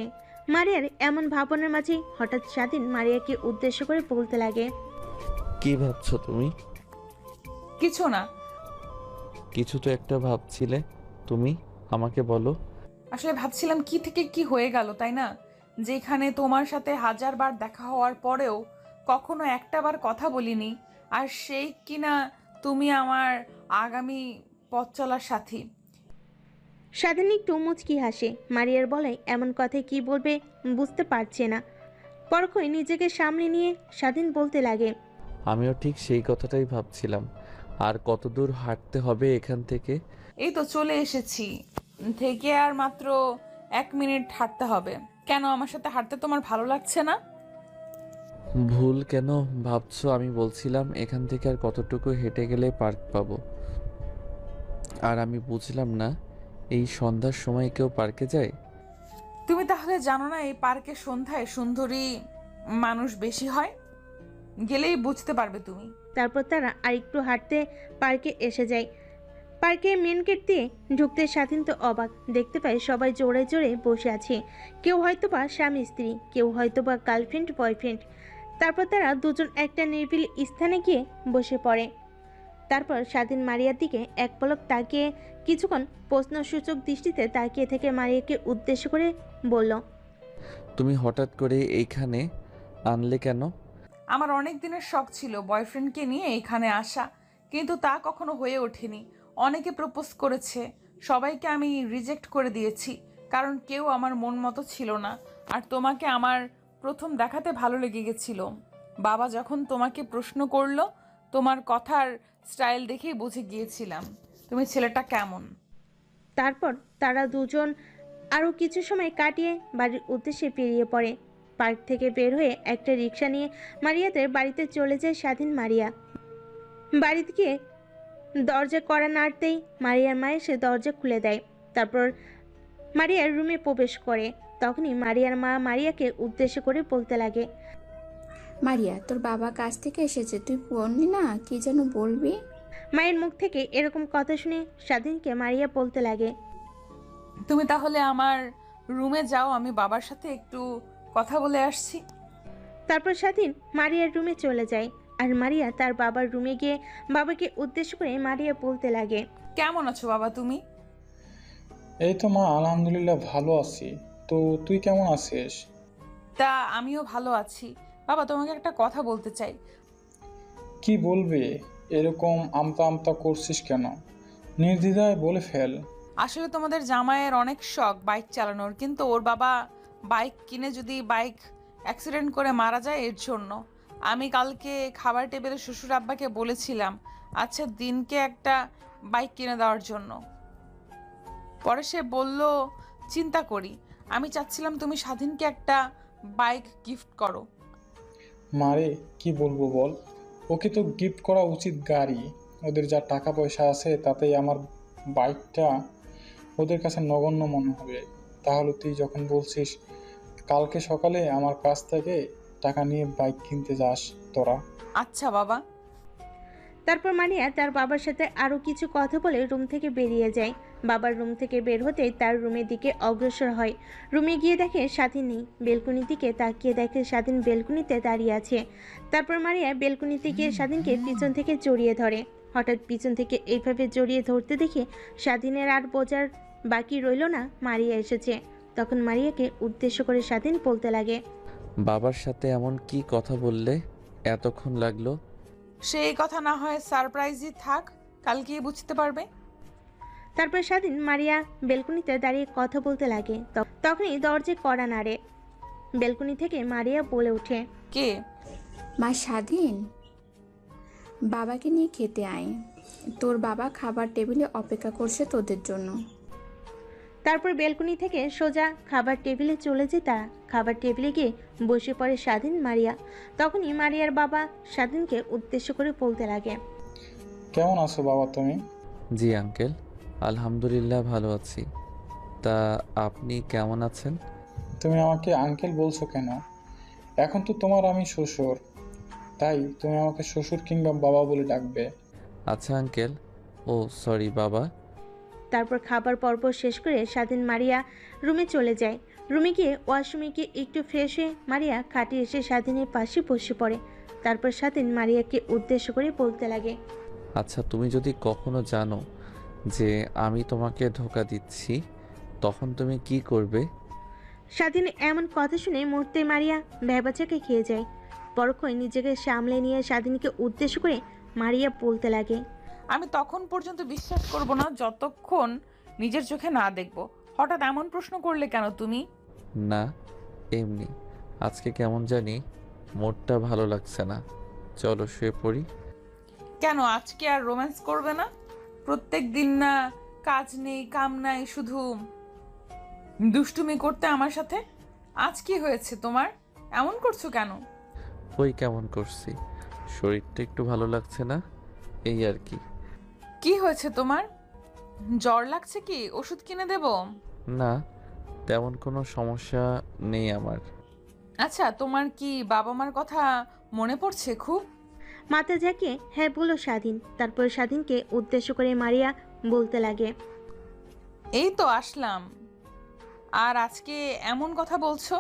মারিয়ার এমন ভাবনার মাঝে হঠাৎ স্বাধীন মারিয়াকে উদ্দেশ্য করে বলতে লাগে, কি ভাবছো তুমি? কিছু না। কিছু তো একটা ভাবছিলে তুমি, আমাকে বলো। আসলে ভাবছিলাম কি থেকে কি হয়ে গেল, তাই না? যেখানে তোমার সাথে 1000 বার দেখা হওয়ার পরেও কখনো একটা বার কথা বলিনি, আর সেই কিনা তুমি আমার আগামী পথ চলার সাথী। স্বাধীন একটু মুচকি হাসে। মারিয়ার বলে এমন কথায় কি বলবে বুঝতে পারছে না। পরক্ষই নিজেকে সামনে নিয়ে স্বাধীন বলতে লাগে, আমিও ঠিক সেই কথাটাই ভাবছিলাম। আর কত দূর হাঁটতে হবে এখান থেকে? এই তো চলে এসেছি, থেকে আর মাত্র 1 মিনিট হাঁটতে হবে। কেন, আমার সাথে হাঁটতে তোমার ভালো লাগছে না? ভুল কেন ভাবছো? আমি বলছিলাম এখান থেকে আর কতটুকু হেঁটে গেলে পার্ক পাবো। আর আমি বুঝলাম না, এই সন্ধ্যার সময় কেউ পার্কে যায়? তুমি তাহলে জানো না এই পার্কে সন্ধ্যায় সুন্দরী মানুষ বেশি হয়? গেলেই বুঝতে পারবে তুমি। তারপর তারা আরেকটু হাঁটতে পার্কে এসে যায়। পার্কের মেন গেট দিয়ে ঢুকতে স্বাধীন তো অবাক, দেখতে পায় সবাই জোরে জোরে বসে আছে। কেউ হয়তোবা স্বামী স্ত্রী, কেউ হয়তোবা গার্লফ্রেন্ড বয়ফ্রেন্ড। তারপর তারা দুজন একটা নিরিবিলি স্থানে গিয়ে বসে পড়ে। তারপর স্বাধীন মারিয়ার দিকে এক পলক তাকিয়ে কিছুক্ষণ প্রশ্নসূচক দৃষ্টিতে তাকিয়ে থেকে মারিয়াকে উদ্দেশ্য করে বলল, তুমি হঠাৎ করে এইখানে আনলে কেন? আমার অনেক দিনের শখ ছিল বয়ফ্রেন্ডকে নিয়ে এখানে আসা, কিন্তু তা কখনো হয়ে ওঠেনি। অনেকে প্রপোজ করেছে, সবাইকে আমি রিজেক্ট করে দিয়েছি, কারণ কেউ আমার মন মতো ছিল না। আর তোমাকে আমার প্রথম দেখাতে ভালো লেগে গেছিল। বাবা যখন তোমাকে প্রশ্ন করলো, তোমার কথার স্টাইল দেখেই বুঝে গিয়েছিলাম তুমি ছেলেটা কেমন। তারপর তারা দুজন আরও কিছু সময় কাটিয়ে বাড়ির উদ্দেশ্যে বেরিয়ে পড়ে। পার্ক থেকে বের হয়ে একটা রিক্সা নিয়ে মারিয়াদের বাড়িতে চলে যায় স্বাধীন মারিয়া। বাড়িতে গিয়ে দরজা কড়া নাড়তেই মারিয়ার মা এসে দরজা খুলে দেয়। তারপর মারিয়ার রুমে প্রবেশ করে। তখনই মারিয়ার মা মারিয়াকে উদ্দেশ্য করে বলতে লাগে, মারিয়া, তোর বাবা কাছ থেকে এসেছে, তুই বললি না কি যেন বলবি? মায়ের মুখ থেকে এরকম কথা শুনে স্বাধীনকে মারিয়া বলতে লাগে, তুমি তাহলে আমার রুমে যাও, আমি বাবার সাথে একটু কথা বলে আসছি। তারপর স্বাধীন মারিয়ার রুমে চলে যায়। আর মারিয়া তার বাবার রুমে গিয়ে বাবাকে উদ্দেশ্য করে মারিয়া বলতে লাগে, কেমন আছো বাবা তুমি? এই তো মা, আলহামদুলিল্লাহ ভালো আছি। তো তুই কেমন আছিস? তা আমিও ভালো আছি। বাবা তোমাকে একটা কথা বলতে চাই। কি বলবি? এরকম আমতা আমতা করছিস কেন? নির্দ্বিধায় বলে ফেল। আসলে তোমাদের জামাইয়ের অনেক শখ বাইক চালানোর, কিন্তু ওর বাবা বাইক কিনে যদি বাইক অ্যাক্সিডেন্ট করে মারা যায় এর জন্য। আমি কালকে খাবার টেবিলে শ্বশুর আব্বাকে বলেছিলাম আচ্ছা দিনকে একটা বাইক কিনে দেওয়ার জন্য। পরে সে বলল চিন্তা করি। আমি চাচ্ছিলাম তুমি স্বাধীনকে একটা বাইক গিফট করো। মারে কি বলবো বল, ওকে তো গিফট করা উচিত গাড়ি। ওদের যা টাকা পয়সা আছে তাতেই আমার বাইকটা ওদের কাছে নগণ্য মনে হবে। তাহলে তুই যখন বলছিস কালকে সকালে আমার কাছ থেকে টাকা নিয়ে বাইক কিনতে যাস তোরা। আচ্ছা বাবা। তারপর মারিয়া তার বাবার সাথে আরও কিছু কথা বলে রুম থেকে বেরিয়ে যায়। বাবার রুম থেকে বের হতেই তার রুমের দিকে অগ্রসর হয়। রুমে গিয়ে দেখে স্বাধীন নেই। বেলকুনির দিকে তাকিয়ে দেখে স্বাধীন বেলকুনিতে দাঁড়িয়ে আছে। তারপর মারিয়া বেলকুনিতে গিয়ে স্বাধীনকে পিছন থেকে জড়িয়ে ধরে। হঠাৎ পিছন থেকে এইভাবে জড়িয়ে ধরতে দেখে স্বাধীনের আর বোঝার বাকি রইল না মারিয়া এসেছে। তখন মারিয়াকে উদ্দেশ্য করে স্বাধীন বলতে লাগে, বাবার সাথে এমন কি কথা বললে এতক্ষণ লাগলো? সেই কথা না হয় সারপ্রাইজই থাক, কালকেই বুঝতে পারবে। তারপর স্বাধীন মারিয়া বেলকুনিতে দাঁড়িয়ে কথা বলতে লাগে। তখনই দরজায় কড়া নাড়ে। বেলকুনি থেকে মারিয়া বলে ওঠে, কে? মা স্বাধীন, বাবাকে নিয়ে খেতে আয়। তোর বাবা খাবার টেবিলে অপেক্ষা করছে তোদের জন্য। তারপর বেলকুনি থেকে সোজা খাবার টেবিলে চলে যায় তারা। খাবার টেবিলে গিয়ে বসে পড়ে স্বাধীন মারিয়া। তখনই মারিয়ার বাবা স্বাধীনকে উদ্দেশ্য করে বলতে লাগে, কেমন আছো বাবা তুমি? জি আঙ্কেল, আলহামদুলিল্লাহ ভালো আছি। তা আপনি কেমন আছেন? তুমি আমাকে আঙ্কেল বলছো কেন? এখন তো তোমার আমি শ্বশুর। তাই তুমি আমাকে শ্বশুর কিংবা বাবা বলে ডাকবে। আচ্ছা আঙ্কেল। ও সরি বাবা। তারপর খাবার পর্ব শেষ করে স্বাধীন মারিয়া রুমে চলে যায়। রুমে গিয়ে ওয়াশরুমে গিয়ে একটু ফ্রেশ হয়ে মারিয়া খাটে এসে স্বাধীনের পাশে বসে পড়ে। তারপর স্বাধীন মারিয়াকে উদ্দেশ্য করে বলতে লাগে, আচ্ছা তুমি যদি কখনো জানো যে আমি তোমাকে ধোঁকা দিচ্ছি তখন তুমি কি করবে? স্বাধীন এমন কথা শুনে মুহূর্তে মারিয়া ভ্যাবাচাকে খেয়ে যায়। পরক্ষণ নিজেকে সামলে নিয়ে স্বাধীনকে উদ্দেশ্য করে মারিয়া বলতে লাগে, আমি তখন পর্যন্ত বিশ্বাস করব না যতক্ষণ নিজের চোখে না দেখব। হঠাৎ এমন প্রশ্ন করলে কেন তুমি? না এমনি, আজকে কেমন জানি মোডটা ভালো লাগছে না। চলো শুয়ে পড়ি। কেন আজকে আর রোম্যান্স করবে না? প্রত্যেক দিন না কাজ নেই কাম নাই, শুধু দুষ্টুমি করতে আমার সাথে। আজ কি হয়েছে তোমার? এমন করছো কেন? ওই কেমন করছি, শরীরটা একটু ভালো লাগছে না, এই আর কি। কি হয়েছে তোমার? জ্বর লাগছে কি? ওষুধ কিনে দেব? না তেমন কোনো সমস্যা নেই আমার। আচ্ছা, তোমার কি বাবা মার কথা মনে পড়ছে খুব? মাথা ঝাঁকিয়ে হ্যাঁ বলল স্বাধীন। তারপর স্বাধীনকে উদ্দেশ্য করে মারিয়া বলতে লাগে, এই তো আসলাম, আর আজকে এমন কথা বলছো?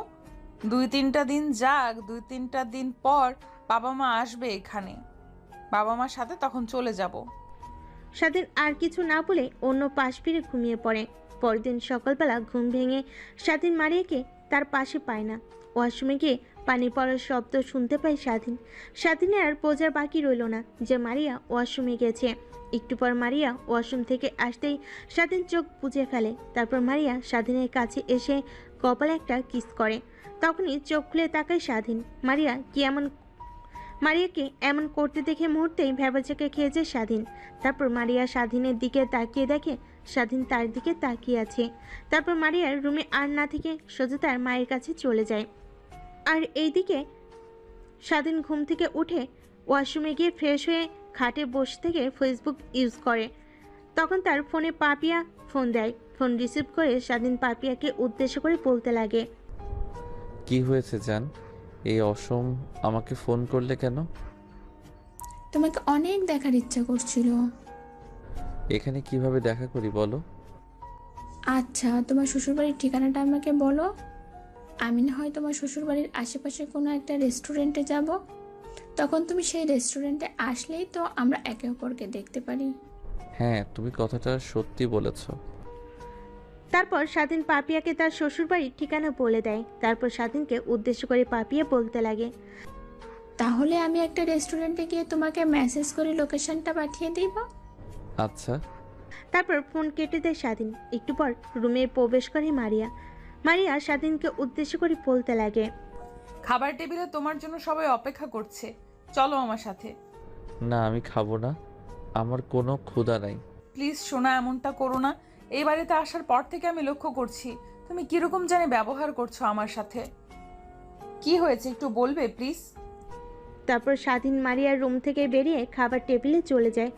2-3টা দিন যাক, 2-3টা দিন পর বাবা মা আসবে এখানে, বাবা মার সাথে তখন চলে যাব। স্বাধীন আর কিছু না বলে অন্য পাশ ফিরে ঘুমিয়ে পড়ে। পরদিন সকালবেলা ঘুম ভেঙে স্বাধীন মারিয়াকে তার পাশে পায় না। ওয়াশরুমে গিয়ে পানি পড়ার শব্দ শুনতে পায় স্বাধীন। স্বাধীনের আর বোঝার বাকি রইল না যে মারিয়া ওয়াশরুমে গেছে। একটু পর মারিয়া ওয়াশরুম থেকে আসতেই স্বাধীন চোখ বুজে ফেলে। তারপর মারিয়া স্বাধীনের কাছে এসে কপালে একটা কিস করে। তখনই চোখ খুলে তাকায় স্বাধীন। মারিয়াকে এমন করতে দেখে মুহূর্তেই ভ্যাবাচাকে খেয়ে যায় স্বাধীন। তারপর মারিয়া স্বাধীনের দিকে তাকিয়ে দেখে স্বাধীন তার দিকে তাকিয়ে আছে। তারপর মারিয়ার রুমে আর না থেকে সোজা তার মায়ের কাছে চলে যায়। আর এইদিকে স্বাধীন ঘুম থেকে উঠে ওয়াশরুমে গিয়ে ফ্রেশ হয়ে খাটে বসে থেকে ফেসবুক ইউজ করে। তখন তার ফোনে পাপিয়া ফোন দেয়। ফোন রিসিভ করে স্বাধীন পাপিয়াকে উদ্দেশ্য করে বলতে লাগে, কি হয়েছে জান, এই অসম আমাকে ফোন করলে কেন? তোমাকে অনেক দেখার ইচ্ছা করছিল। এখানে কিভাবে দেখা করি বলো? আচ্ছা তোমার শ্বশুরবাড়ির ঠিকানাটা আমাকে বলো, আমি না হয় তোমার শ্বশুরবাড়ির আশেপাশে কোনো একটা রেস্টুরেন্টে যাব, তখন তুমি সেই রেস্টুরেন্টে আসলেই তো আমরা একে অপরকে দেখতে পারি। হ্যাঁ তুমি কথাটা সত্যি বলেছ। তারপর স্বাধীন পাপিয়াকে তার শ্বশুরবাড়ির ঠিকানা বলে দেয়। তারপর স্বাধীনকে উদ্দেশ্য করে পাপিয়া বলতে লাগে, তাহলে আমি একটা রেস্টুরেন্টে গিয়ে তোমাকে মেসেজ করে লোকেশনটা পাঠিয়ে দিব। আচ্ছা। তারপর ফোন কেটে দেয় স্বাধীন। একটু পর রুমে প্রবেশ করে মারিয়া। মারিয়া স্বাধীনকে উদ্দেশ্য করে বলতে লাগে, খাবার টেবিলে তোমার জন্য সবাই অপেক্ষা করছে, চলো আমার সাথে। না আমি খাবো না, আমার কোনো ক্ষুধা নাই। প্লিজ সোনা, এমনটা করো না। এই বাড়িতে আসার পর থেকে আমি লক্ষ্য করছি তুমি কিরকম জানি ব্যবহার করছো আমার সাথে। কি হয়েছে একটু বলবে প্লিজ? তারপর স্বাধীন মারিয়ার রুম থেকে বেরিয়ে খাবার টেবিলে চলে যায়।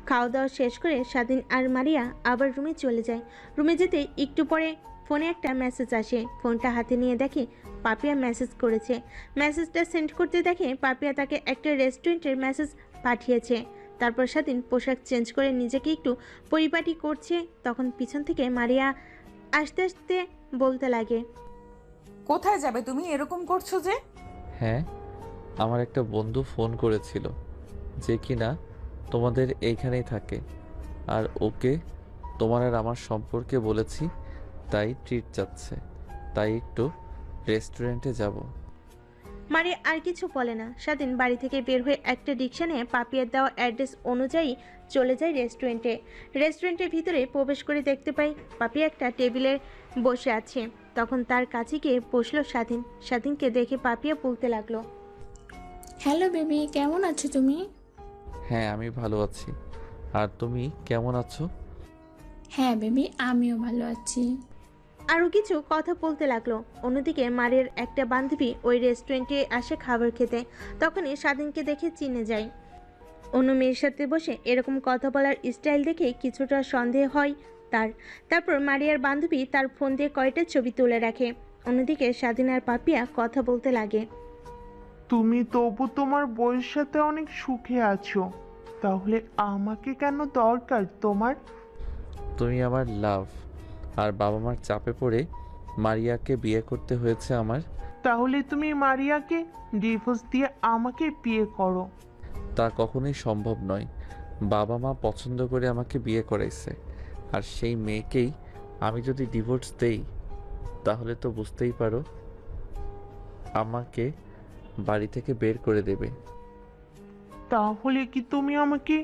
খাওয়া দাওয়া শেষ করে স্বাধীন আর মারিয়া আবার রুমে চলে যায়। রুমে যেতে একটু পরে ফোনে একটা মেসেজ আসে। ফোনটা হাতে নিয়ে দেখে পাপিয়া মেসেজ করেছে। মেসেজটা সেন্ড করতে দেখে পাপিয়া তাকে একটা রেস্টুরেন্টের মেসেজ পাঠিয়েছে। তারপর স্বাধীন পোশাক চেঞ্জ করে নিজেকে একটু পরিপাটি করছে। তখন পিছন থেকে মারিয়া আস্তে আস্তে বলতে লাগে, কোথায় যাবে তুমি? এরকম করছো যে? হ্যাঁ আমার একটা বন্ধু ফোন করেছিল যে কিনা তোমাদের এইখানেই থাকে, আর ওকে তোমার আর আমার সম্পর্কে বলেছি, তাই ট্রিট চাচ্ছে, তাই একটু রেস্টুরেন্টে যাব। মারিয়া আর কিছু বলে না। স্বাধীন বাড়ি থেকে বের হয়ে একটা রিক্সা নিয়ে পাপিয়ার দেওয়া অ্যাড্রেস অনুযায়ী চলে যায় রেস্টুরেন্টে। রেস্টুরেন্টের ভিতরে প্রবেশ করে দেখতে পাই পাপিয়া একটা টেবিলে বসে আছে। তখন তার কাছে গিয়ে বসলো স্বাধীন। স্বাধীনকে দেখে পাপিয়া বলতে লাগলো, হ্যালো বেবি, কেমন আছো তুমি? হ্যাঁ আমি ভালো আছি, আর তুমি কেমন আছো? হ্যাঁ বেবি, আমিও ভালো আছি। আরও কিছু কথা বলতে লাগলো। অন্যদিকে মারিয়ার একটা বান্ধবী ওই রেস্টুরেন্টে আসে খাবার খেতে। তখনই স্বাধীনকে দেখে চিনে যায়। অন্য মেয়ের সাথে বসে এরকম কথা বলার স্টাইল দেখে কিছুটা সন্দেহ হয় তার। তারপর মারিয়ার বান্ধবী তার ফোন দিয়ে কয়টা ছবি তুলে রাখে। অন্যদিকে স্বাধীন আর পাপিয়া কথা বলতে লাগে। তুমি তবু তোমার বউয়ের সাথে অনেক সুখে আছো, তাহলে আমাকে কেন দরকার তোমার? তুমি আমার লাভ, আর বাবা মার চাপে পড়ে মারিয়াকে বিয়ে করতে হয়েছে আমার। তাহলে তুমি মারিয়াকে ডিভোর্স দিয়ে আমাকে বিয়ে করো। তা কখনোই সম্ভব নয়। বাবা মা পছন্দ করে আমাকে বিয়ে করাইছে, আর সেই মেয়েকেই আমি যদি ডিভোর্স দেই তাহলে তো বুঝতেই পারো আমাকে বাড়ি থেকে বের করে দেবে। তাহলে কি তুমি আমাকে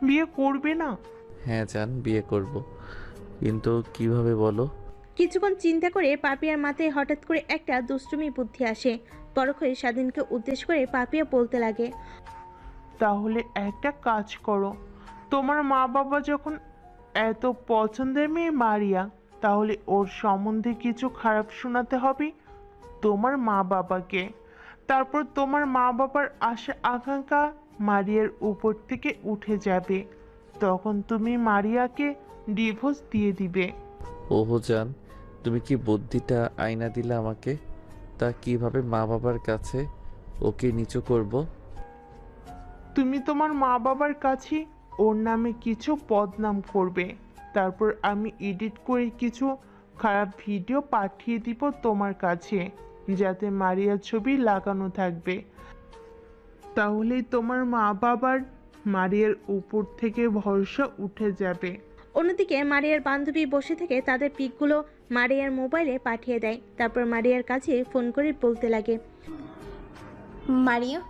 বিয়ে করবে না? হ্যাঁ জান, বিয়ে করব, কিন্তু কিভাবে বলো? কিছুক্ষণ চিন্তা করে পাপিয়ার মাথায় হঠাৎ করে একটা দুষ্টুমি বুদ্ধি আসে। পরখ হয়ে স্বাধীনকে উদ্দেশ্য করে পাপিয়া বলতে লাগে, তাহলে একটা কাজ করো, তোমার মা বাবা যখন এত পছন্দের মেয়ে মারিয়া, তাহলে ওর সম্বন্ধে কিছু খারাপ শোনাতে হবে তোমার মা বাবাকে। তারপর তোমার মা বাবার আশা আকাঙ্ক্ষা মারিয়ার উপর থেকে উঠে যাবে, তখন তুমি মারিয়াকে ডিভোর্স দিয়ে দিবে। ওহো জান, তুমি কি বুদ্ধিটা আয়না দিলে আমাকে? তা কিভাবে মা বাবার কাছে ওকে নিচু করব? তুমি তোমার মা বাবার কাছে ওর নামে কিছু বদনাম করবে, তারপর আমি এডিট করে কিছু খারাপ ভিডিও পাঠিয়ে দিব তোমার কাছে, যাতে মারিয়ার ছবি লাগানো থাকবে। তাহলেই তোমার মা বাবার মারিয়ার উপর থেকে ভরসা উঠে যাবে। অন্যদিকে মারিয়ার বান্ধবী বসে থেকে তাদের পিকগুলো মারিয়ার মোবাইলে পাঠিয়ে দেয়। তারপর মারিয়ার কাছে ফোন করে বলতে লাগে, মারিয়া,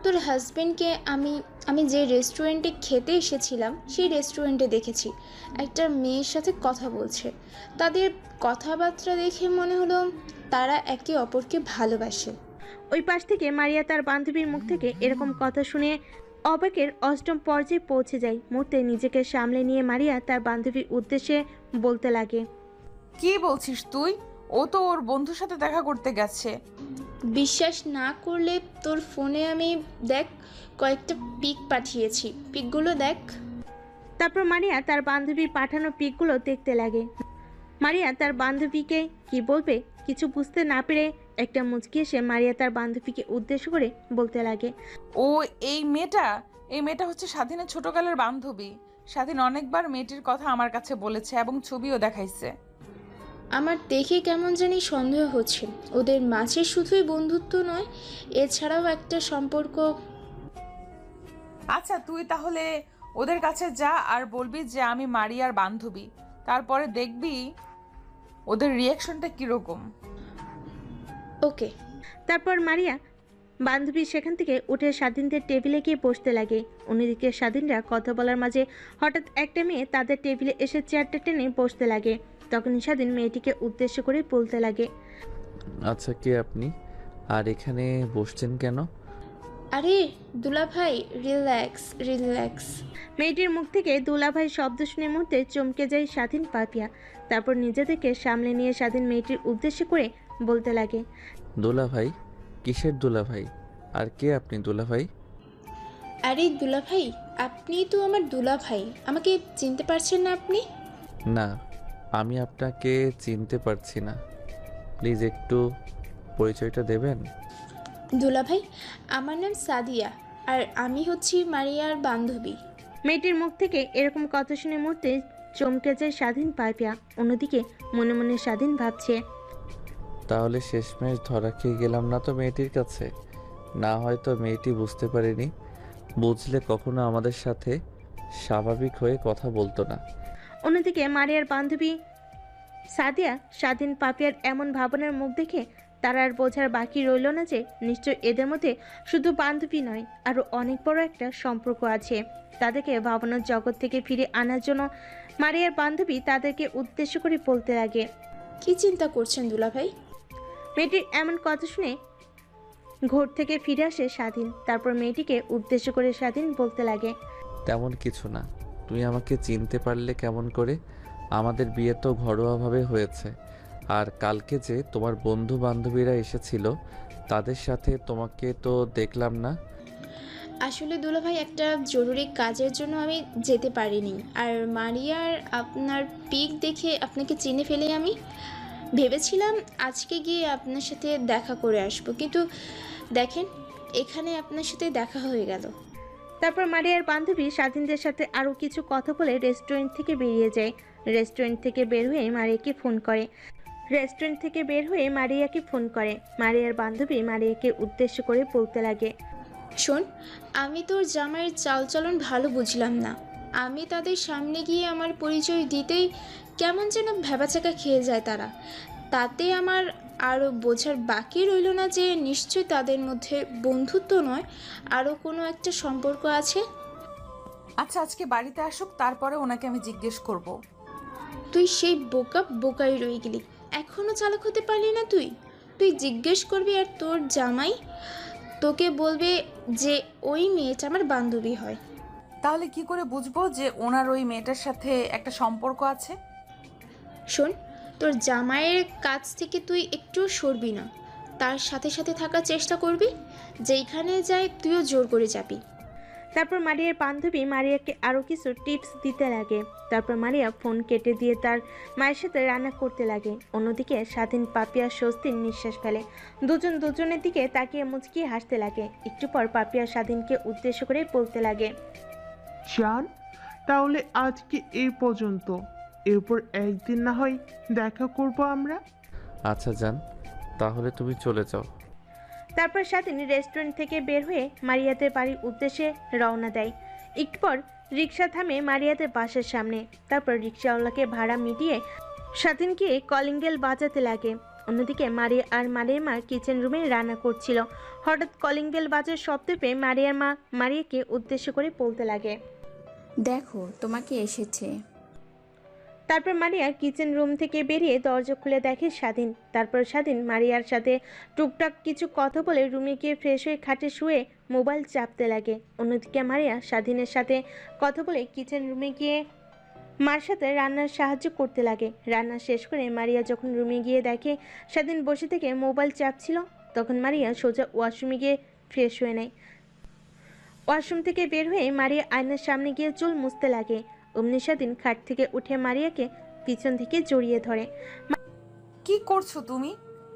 তোর হাজবেন্ডকে আমি আমি যে রেস্টুরেন্টে খেতে এসেছিলাম সেই রেস্টুরেন্টে দেখেছি একটা মেয়ের সাথে কথা বলছে। তাদের কথাবার্তা দেখে মনে হলো তারা একে অপরকে ভালোবাসে। ওই পাশ থেকে মারিয়া তার বান্ধবীর মুখ থেকে এরকম কথা শুনে অবাকের অষ্টম পর্যায়ে পৌঁছে যায়। মুহূর্তে নিজেকে সামলে নিয়ে মারিয়া তার বান্ধবীর উদ্দেশ্যে বলতে লাগে, কি বলছিস তুই? ও তো ওর বন্ধুর সাথে দেখা করতে গেছে। বিশ্বাস না করলে তোর ফোনে আমি দেখ কয়েকটা পিক পাঠিয়েছি, পিকগুলো দেখ। তারপর মারিয়া তার বান্ধবীর পাঠানো পিকগুলো দেখতে লাগে। মারিয়া তার বান্ধবীকে কি বলবে কিছু বুঝতে না পেরে একটা মুচকি এসে মারিয়া তার বান্ধবীকে উদ্দেশ্য করে বলতে লাগে, ও এই মেয়েটা হচ্ছে স্বাধীনের ছোটকালের বান্ধবী। স্বাধীন অনেকবার মেয়েটির কথা আমার কাছে বলেছে এবং ছবিও দেখাইছে। আমার দেখে কেমন জানি সন্দেহ হচ্ছে ওদের মাঝে শুধুই বন্ধুত্ব নয়, এছাড়াও একটা সম্পর্ক। আচ্ছা, তুই তাহলে ওদের কাছে যা আর বলবি যে আমি মারিয়ার বান্ধবী। তারপরে দেখবি ওদের রিয়াকশনটা কিরকম। ওকে। তারপর মারিয়া বান্ধবী সেখান থেকে উঠে স্বাধীনদের টেবিলে গিয়ে বসতে লাগে। অন্যদিকে স্বাধীনরা কথা বলার মাঝে হঠাৎ একটা মেয়ে তাদের টেবিলে এসে চেয়ারটা টেনে বসতে লাগে। তখনই স্বাধীন মেয়েটিকে উদ্দেশ্য করে বলতে লাগে, আচ্ছা, কে আপনি? আর এখানে বসছেন কেন? আরে দুলাভাই, রিল্যাক্স রিল্যাক্স। মেয়েটির মুখ থেকে দুলাভাই শব্দ শুনে মুহূর্তে চমকে যায় স্বাধীন পাপিয়া। তারপর নিজেদেরকে সামলে নিয়ে স্বাধীন মেয়েটির উদ্দেশ্য করে বলতে লাগে, দুলাভাই? কিসের দুলাভাই? আর কে আপনি দুলাভাই? আরে দুলাভাই, আপনিই তো আমার দুলাভাই। আমাকে চিনতে পারছেন না আপনি? না, আমি আপনাকে চিনতে পারছি না। প্লিজ একটু পরিচয়টা দেবেন? দুলাভাই, আমার নাম সাদিয়া, আর আমি হচ্ছি মারিয়ার বান্ধবী। মেয়েটির মুখ থেকে এরকম কথা শুনে মুহূর্তে চমকে যায় স্বাধীন পাপিয়া। অন্যদিকে মনে মনে স্বাধীন ভাবছে, তাহলে শেষমেশ ধরা খেয়ে গেলাম না তো মেয়েটির কাছে? না, হয়তো মেয়েটি বুঝতে পারেনি। বুঝলে কখনো আমাদের সাথে স্বাভাবিক হয়ে কথা বলতো না। অন্যদিকে মারিয়ার বান্ধবী সাদিয়া স্বাধীন পাপিয়ার এমন ভাবনার মুখ দেখে তার আর বোঝার বাকি রইল না যে নিশ্চয় এদের মধ্যে শুধু বান্ধবী নয়, আরও অনেক বড় একটা সম্পর্ক আছে। তাদেরকে ভাবনার জগৎ থেকে ফিরে আনার জন্য মারিয়ার বান্ধবী তাদেরকে উদ্দেশ্য করে বলতে লাগে, কি চিন্তা করছেন দুলাভাই? মেয়েটির এমন কথা শুনে ঘর থেকে ফিরে আসে স্বাধীন। তারপর মেয়েটিকে উদ্দেশ্য করে স্বাধীন বলতে লাগে, তেমন কিছু না। তুমি আমাকে চিনতে পারলে কেমন করে? আমাদের বিয়ে তো ঘরোয়াভাবে হয়েছে। আর কালকে যে তোমার বন্ধু বান্ধবীরা এসেছিল তাদের সাথে তোমাকে তো দেখলাম না। আসলে দুলাভাই, একটা জরুরি কাজের জন্য আমি যেতে পারিনি। আর মারিয়ার আপনার পিক দেখে আপনাকে চিনে ফেলে আমি ভেবেছিলাম আজকে গিয়ে আপনার সাথে দেখা করে আসবো, কিন্তু দেখেন এখানে আপনার সাথে দেখা হয়ে গেল। তারপর মারিয়ার বান্ধবী স্বাধীনদের সাথে আরও কিছু কথা বলে রেস্টুরেন্ট থেকে বেরিয়ে যায়। রেস্টুরেন্ট থেকে বের হয়ে মারিয়াকে ফোন করে। মারিয়ার বান্ধবী মারিয়াকে উদ্দেশ্য করে বলতে লাগে, শোন, আমি তোর জামাইয়ের চালচলন ভালো বুঝলাম না। আমি তাদের সামনে গিয়ে আমার পরিচয় দিতেই কেমন যেন ভ্যাবাচাকা খেয়ে যায় তারা। তাতে আমার আরও বোঝার বাকি রইল না যে নিশ্চয় তাদের মধ্যে বন্ধুত্ব নয়, আরও কোনো একটা সম্পর্ক আছে। আচ্ছা, আজকে বাড়িতে আসুক, তারপরে ওনাকে আমি জিজ্ঞেস করব। তুই সেই বোকাই রয়ে গেলি, এখনও চালাক হতে পারলি না তুই? তুই জিজ্ঞেস করবি আর তোর জামাই তোকে বলবে যে ওই মেয়েটা আমার বান্ধবী হয়। তাহলে কি করে বুঝবো যে ওনার ওই মেয়েটার সাথে একটা সম্পর্ক আছে? শোন, তোর জামাইয়ের কাছ থেকে তুই একটুও সরবি না, তার সাথে সাথে থাকার চেষ্টা করবি। যেইখানে যায় তুইও জোর করে যাবি। তারপর মারিয়ার বান্ধবী মারিয়াকে আরও কিছু টিপস দিতে লাগে। তারপর মারিয়া ফোন কেটে দিয়ে তার মায়ের সাথে রান্না করতে লাগে। অন্যদিকে স্বাধীন, পাপিয়া স্বস্তির নিঃশ্বাস ফেলে। দুজনের দিকে তাকিয়ে মুচকিয়ে হাসতে লাগে। একটু পর পাপিয়া স্বাধীনকে উদ্দেশ্য করে বলতে লাগে, জান, তাহলে আজকে এই পর্যন্ত, এরপর একদিন না হয় দেখা করব আমরা। আচ্ছা যান, তাহলে তুমি চলে যাও। তারপর স্বাধীন রেস্টুরেন্ট থেকে বের হয়ে মারিয়াদের বাড়ির উদ্দেশ্যে রওনা দেয়। একটু পর রিক্সা থামে মারিয়াদের বাসার সামনে। তারপর রিক্সাওয়ালাকে ভাড়া মিটিয়ে স্বাধীনকে কলিং বেল বাজাতে লাগে। অন্যদিকে মারিয়া আর মারিয়ার মা কিচেন রুমে রান্না করছিল। হঠাৎ কলিং বেল বাজার শব্দ পেয়ে মারিয়ার মা মারিয়াকে উদ্দেশ্য করে বলতে লাগে, দেখো তোমাকে এসেছে। তারপর মারিয়া কিচেন রুম থেকে বেরিয়ে দরজা খুলে দেখে স্বাধীন। তারপর স্বাধীন মারিয়ার সাথে টুকটাক কিছু কথা বলে রুমে গিয়ে ফ্রেশ হয়ে খাটে শুয়ে মোবাইল চাপতে লাগে। অন্যদিকে মারিয়া স্বাধীনের সাথে কথা বলে কিচেন রুমে গিয়ে মার সাথে রান্নার সাহায্য করতে লাগে। রান্না শেষ করে মারিয়া যখন রুমে গিয়ে দেখে স্বাধীন বসে থেকে মোবাইল চাপছিল, তখন মারিয়া সোজা ওয়াশরুমে গিয়ে ফ্রেশ হয়ে নেয়। ওয়াশরুম থেকে বের হয়ে মারিয়া আয়নার সামনে গিয়ে চুল মুছতে লাগে। অমনি স্বাধীন খাট থেকে উঠে মারিয়াকে পিছন থেকে জড়িয়ে ধরে। কি করছো তুমি?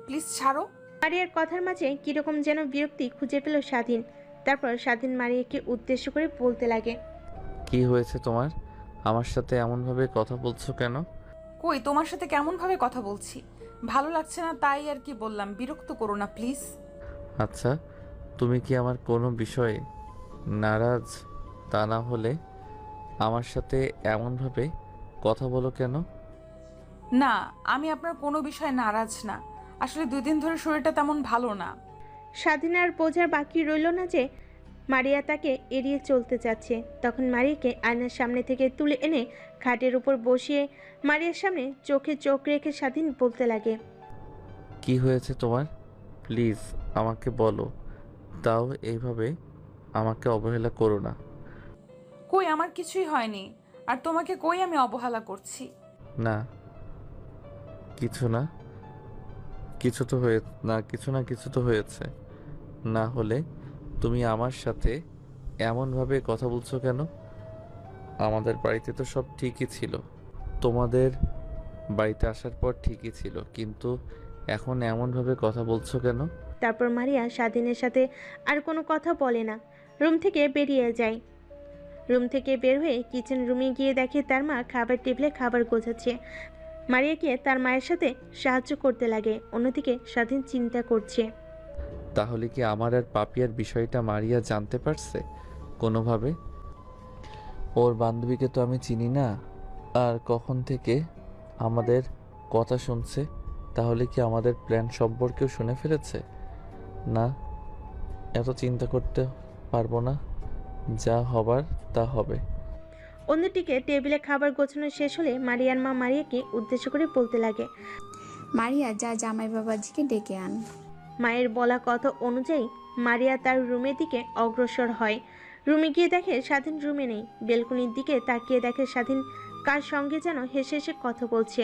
প্লিজ ছাড়ো। মারিয়ার কথার মাঝে কিরকম যেন বিরক্তি খুঁজে পেল স্বাধীন। তারপর স্বাধীন মারিয়াকে উদ্দেশ্য করে বলতে লাগে, কি হয়েছে তোমার? আমার সাথে এমনভাবে কথা বলছো কেন? কই, তোমার সাথে কেমনভাবে কথা বলছি? ভালো লাগছে না তাই আর কি বললাম, বিরক্ত করো না প্লিজ। আচ্ছা, তুমি কি আমার কোনো বিষয়ে নারাজ? তা না হলে আমার সাথে এমনভাবে কথা বলো কেন? না, আমি আপনার কোনো বিষয়ে নারাজ না। আসলে 2 দিন ধরে শরীরটা তেমন ভালো না। স্বাধীন আর বোঝার বাকি রইল না যে মারিয়া তাকে এড়িয়ে চলতে যাচ্ছে। তখন মারিয়াকে আয়নার সামনে থেকে তুলে এনে খাটের উপর বসিয়ে মারিয়ার সামনে চোখে চোখ রেখে স্বাধীন বলতে লাগে, কি হয়েছে তোমার? প্লিজ আমাকে বলো, তাও এইভাবে আমাকে অবহেলা করো না। কই, আমার কিছুই হয়নি। আর তোমাকে কই আমি অবহেলা করছি? না, কিছু না, কিছু তো হয়েছে। না হলে তুমি আমার সাথে এমনভাবে কথা বলছো কেন? আমাদের বাড়িতে তো সব ঠিকই ছিল। তোমাদের বাড়িতে আসার পর ঠিকই ছিল, কিন্তু এখন এমনভাবে কথা বলছো কেন? তারপর মারিয়া স্বাধীনের সাথে আর কোনো কথা বলে না, রুম থেকে বেরিয়ে যায়। রুম থেকে বের হয়ে কিচেন রুমে গিয়ে দেখে তার মা খাবার টেবিলে খাবার গোছাচ্ছে। মারিয়াকে তার মায়ের সাথে সাহায্য করতে লাগে। অন্যদিকে স্বাধীন চিন্তা করছে, তাহলে কি আমার আর পাপিয়ার বিষয়টা মারিয়া জানতে পারছে কোনোভাবে? ওর বান্ধবীকে তো আমি চিনি না, আর কখন থেকে আমাদের কথা শুনছে? তাহলে কি আমাদের প্ল্যান সম্পর্কেও শুনে ফেলেছে? না, এত চিন্তা করতে পারবো না, যা হবার তা হবে। অন্যদিকে টেবিলে খাবার গোছানো শেষ হলে মারিয়ার মা মারিয়াকে উদ্দেশ্য করে বলতে লাগে, মারিয়া, যা জামাই বাবাজিকে ডেকে আন। মায়ের বলা কথা অনুযায়ী মারিয়া তার রুমের দিকে অগ্রসর হয়। রুমে গিয়ে দেখে স্বাধীন রুমে নেই। বেলকনির দিকে তাকিয়ে দেখে স্বাধীন কার সঙ্গে যেন হেসে হেসে কথা বলছে।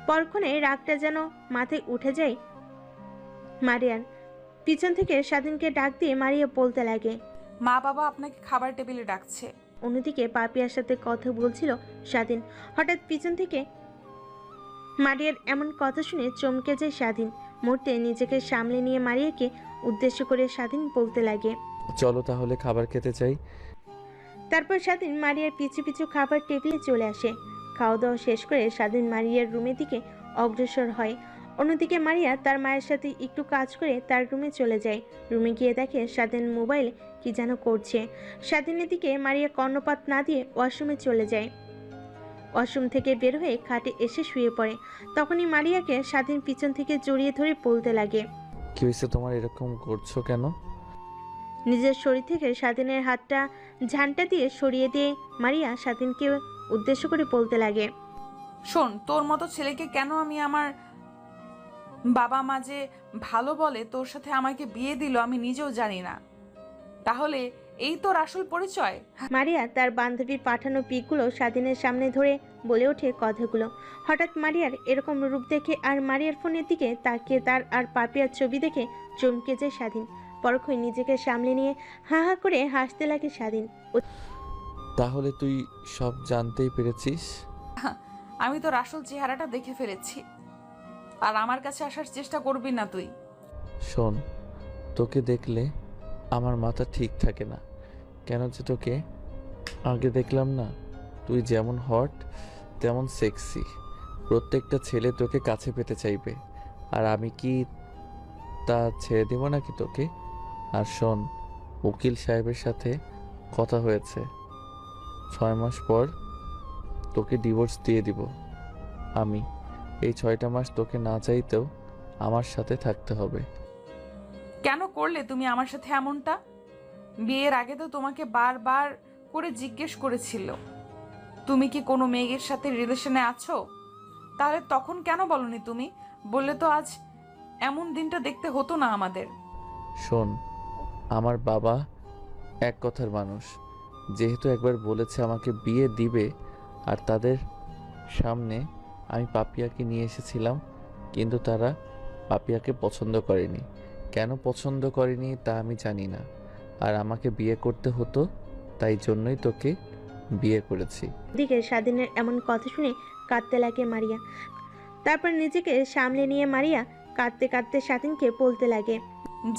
পরক্ষণে রাগটা যেন মাথায় উঠে যায় মারিয়ার। পিছন থেকে স্বাধীনকে ডাক দিয়ে মারিয়া বলতে লাগে, মা বাবা আপনাকে খাবার টেবিলে ডাকছে। অন্যদিকে পাপিয়ার সাথে কথা বলছিল স্বাধীন। হঠাৎ পিছন থেকে মারিয়ার এমন কথা শুনে চমকে যায় স্বাধীন। মুহূর্তে নিজেকে সামলে নিয়ে মারিয়াকে উদ্দেশ্য করে স্বাধীন বলতে লাগে। চলো তাহলে খাবার খেতে চাই। তারপর স্বাধীন মারিয়ার পিছু পিছু খাবার টেবিলে চলে আসে। খাওয়া দাওয়া শেষ করে স্বাধীন মারিয়ার রুমের দিকে অগ্রসর হয়। অন্যদিকে মারিয়া তার মায়ের সাথে একটু কাজ করে তার রুমে চলে যায়। রুমে গিয়ে দেখে স্বাধীন মোবাইলে কি যেন করছে। স্বাধীনের দিকে মারিয়া কর্ণপাত না দিয়ে ওয়াশরুমে চলে যায়। ওয়াশরুম থেকে বের হয়ে খাটে এসে শুয়ে পড়ে। তখনই মারিয়াকে স্বাধীন পিছন থেকে জড়িয়ে ধরে বলতে লাগে, কি হয়েছে তোমার, এরকম করছো কেন? নিজের শরীর থেকে স্বাধীনের হাতটা ঝান্টা দিয়ে সরিয়ে দিয়ে মারিয়া স্বাধীনকে উদ্দেশ্য করে বলতে লাগে, শোন, তোর মতো ছেলেকে কেন আমি আমার বাবা মা যে ভালো বলে তোর সাথে আমাকে বিয়ে দিল আমি নিজেও জানি না। তাহলে এই তোর আসল পরিচয়? মারিয়া তার বান্ধবীর পাঠানো পিকগুলো স্বাধীনের সামনে ধরে বলে ওঠে কথাগুলো। হঠাৎ মারিয়ার এরকম রূপ দেখে আর মারিয়ার ফোনের দিকে তাকিয়ে তার আর পাপিয়ার ছবি দেখে চমকে যায় স্বাধীন। পরক্ষই নিজেকে সামলে নিয়ে হা হা করে হাসতে লাগে স্বাধীন। তাহলে তুই সব জানতেই পেরেছিস? আমি তোর আসল চেহারাটা দেখে ফেলেছি, আর আমার কাছে আসার চেষ্টা করবি না তুই। শোন, তোকে দেখলে আমার মাথা ঠিক থাকে না। কেন যে তোকে আগে দেখলাম না। তুই যেমন হট তেমন সেক্সি। প্রত্যেকটা ছেলে তোকে কাছে পেতে চাইবে, আর আমি কি তা ছেড়ে দেব নাকি তোকে? আর শোন, উকিল সাহেবের সাথে কথা হয়েছে, 6 মাস পর তোকে ডিভোর্স দিয়ে দিব আমি। এই 6টা মাস তোকে না চাইতেও আমার সাথে থাকতে হবে। কেন করলে তুমি আমার সাথে এমনটা? বিয়ের আগে তো তোমাকে বারবার করে জিজ্ঞেস করেছিল তুমি কি কোনো মেয়ের সাথে রিলেশনে আছো, তাহলে তখন কেন বলনি তুমি? বললে তো আজ এমন দিনটা দেখতে হতো না আমাদের। শোন, আমার বাবা এক কথার মানুষ। যেহেতু একবার বলেছে আমাকে বিয়ে দিবে, আর তাদের সামনে আমি পাপিয়াকে নিয়ে এসেছিলাম, কিন্তু তারা পাপিয়াকে পছন্দ করেনি। কেন পছন্দ করেনি তা আমি জানি না, আর আমাকে বিয়ে করতে হতো, তাই জন্যই তোকে বিয়ে করেছি। দিকে স্বাধীনের এমন কথা শুনে কাঁদতে লাগে মারিয়া। তারপর নিজেকে সামলে নিয়ে মারিয়া কাঁদতে কাঁদতে স্বাধীনকে বলতে লাগে,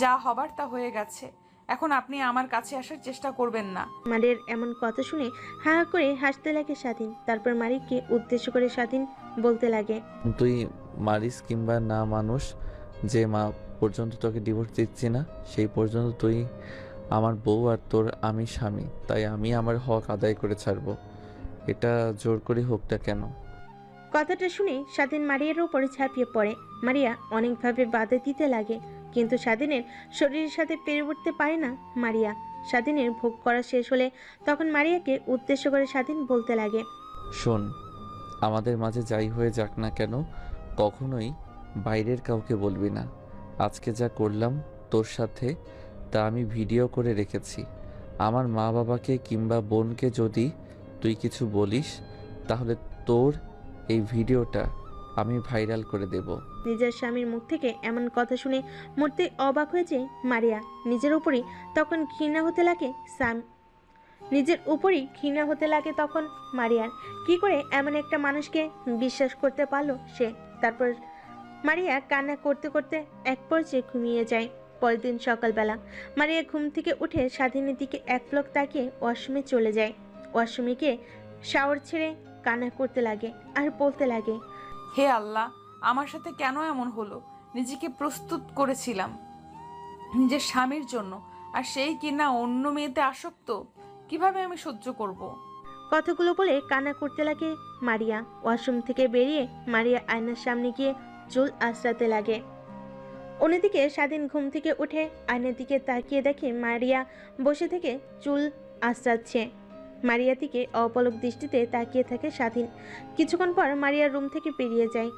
যা হবার তা হয়ে গেছে, এখন আপনি আমার কাছে আসার চেষ্টা করবেন না। মারিয়ার এমন কথা শুনে হা হা করে হাসতে লাগে স্বাধীন। তারপর মারিয়াকে উদ্দেশ্য করে স্বাধীন বলতে লাগে, তুই মারিস কিংবা না মানুষ, যে মা পর্যন্ত তোকে ডিভোর্স দিচ্ছি না সেই পর্যন্ত তুই আমার বউ, আর তোর আমি স্বামী। তাই আমি আমার হক আদায় করে ছাড়বো, এটা জোর করে হোক না কেন। কথাটা শুনে স্বাধীন মারিয়ার উপরে ঝাঁপিয়ে পড়ে। মারিয়া অনেকভাবে বাধা দিতে লাগে, কিন্তু স্বাধীনের শরীরের সাথে পেরে উঠতে পারে না মারিয়া। স্বাধীনের ভোগ করা শেষ হলে তখন মারিয়াকে উদ্দেশ্য করে স্বাধীন বলতে লাগে, শোন, আমাদের মাঝে যাই হয়ে যাক না কেন, কখনোই বাইরের কাউকে বলবি না। আজকে যা করলাম তোর সাথে তা আমি ভিডিও করে রেখেছি। আমার মা বাবাকে কিংবা বোনকে যদি তুই কিছু বলিস, তাহলে তোর এই ভিডিওটা আমি ভাইরাল করে দেব। নিজের স্বামীর মুখ থেকে এমন কথা শুনে মরতে অবাক হয়েছে মারিয়া। নিজের উপরই তখন ঘৃণা হতে লাগে তখন মারিয়ার। কি করে এমন একটা মানুষকে বিশ্বাস করতে পারলো সে? তারপর মারিয়া কান্না করতে করতে এক পর্যায়ে ঘুমিয়ে যায়। পরের দিন সকালবেলা মারিয়া ঘুম থেকে উঠে স্বাধীনের দিকে এক পলক তাকিয়ে ওয়াশরুমে চলে যায়। ওয়াশরুমে গিয়ে শাওয়ার ছেড়ে কান্না করতে লাগে আর বলতে লাগে, হে আল্লাহ, আমার সাথে কেন এমন হলো? নিজেকে প্রস্তুত করেছিলাম নিজের স্বামীর জন্য, আর সেই কিনা অন্য মেয়েতে আসক্ত। কিভাবে আমি সহ্য করব? কথাগুলো বলে কান্না করতে লাগে মারিয়া। ওয়াশরুম থেকে বেরিয়ে মারিয়া আয়নার সামনে গিয়ে চুল আঁচড়াতে লাগে। অন্যদিকে স্বাধীন ঘুম থেকে উঠে আয়নার দিকে তাকিয়ে দেখে মারিয়া বসে থেকে চুল আঁচড়াচ্ছে। মারিয়া দিকে অপলক দৃষ্টিতে তাকিয়ে থাকে স্বাধীন। কিছুক্ষণ পর মারিয়ার রুম থেকে বেরিয়ে যায়।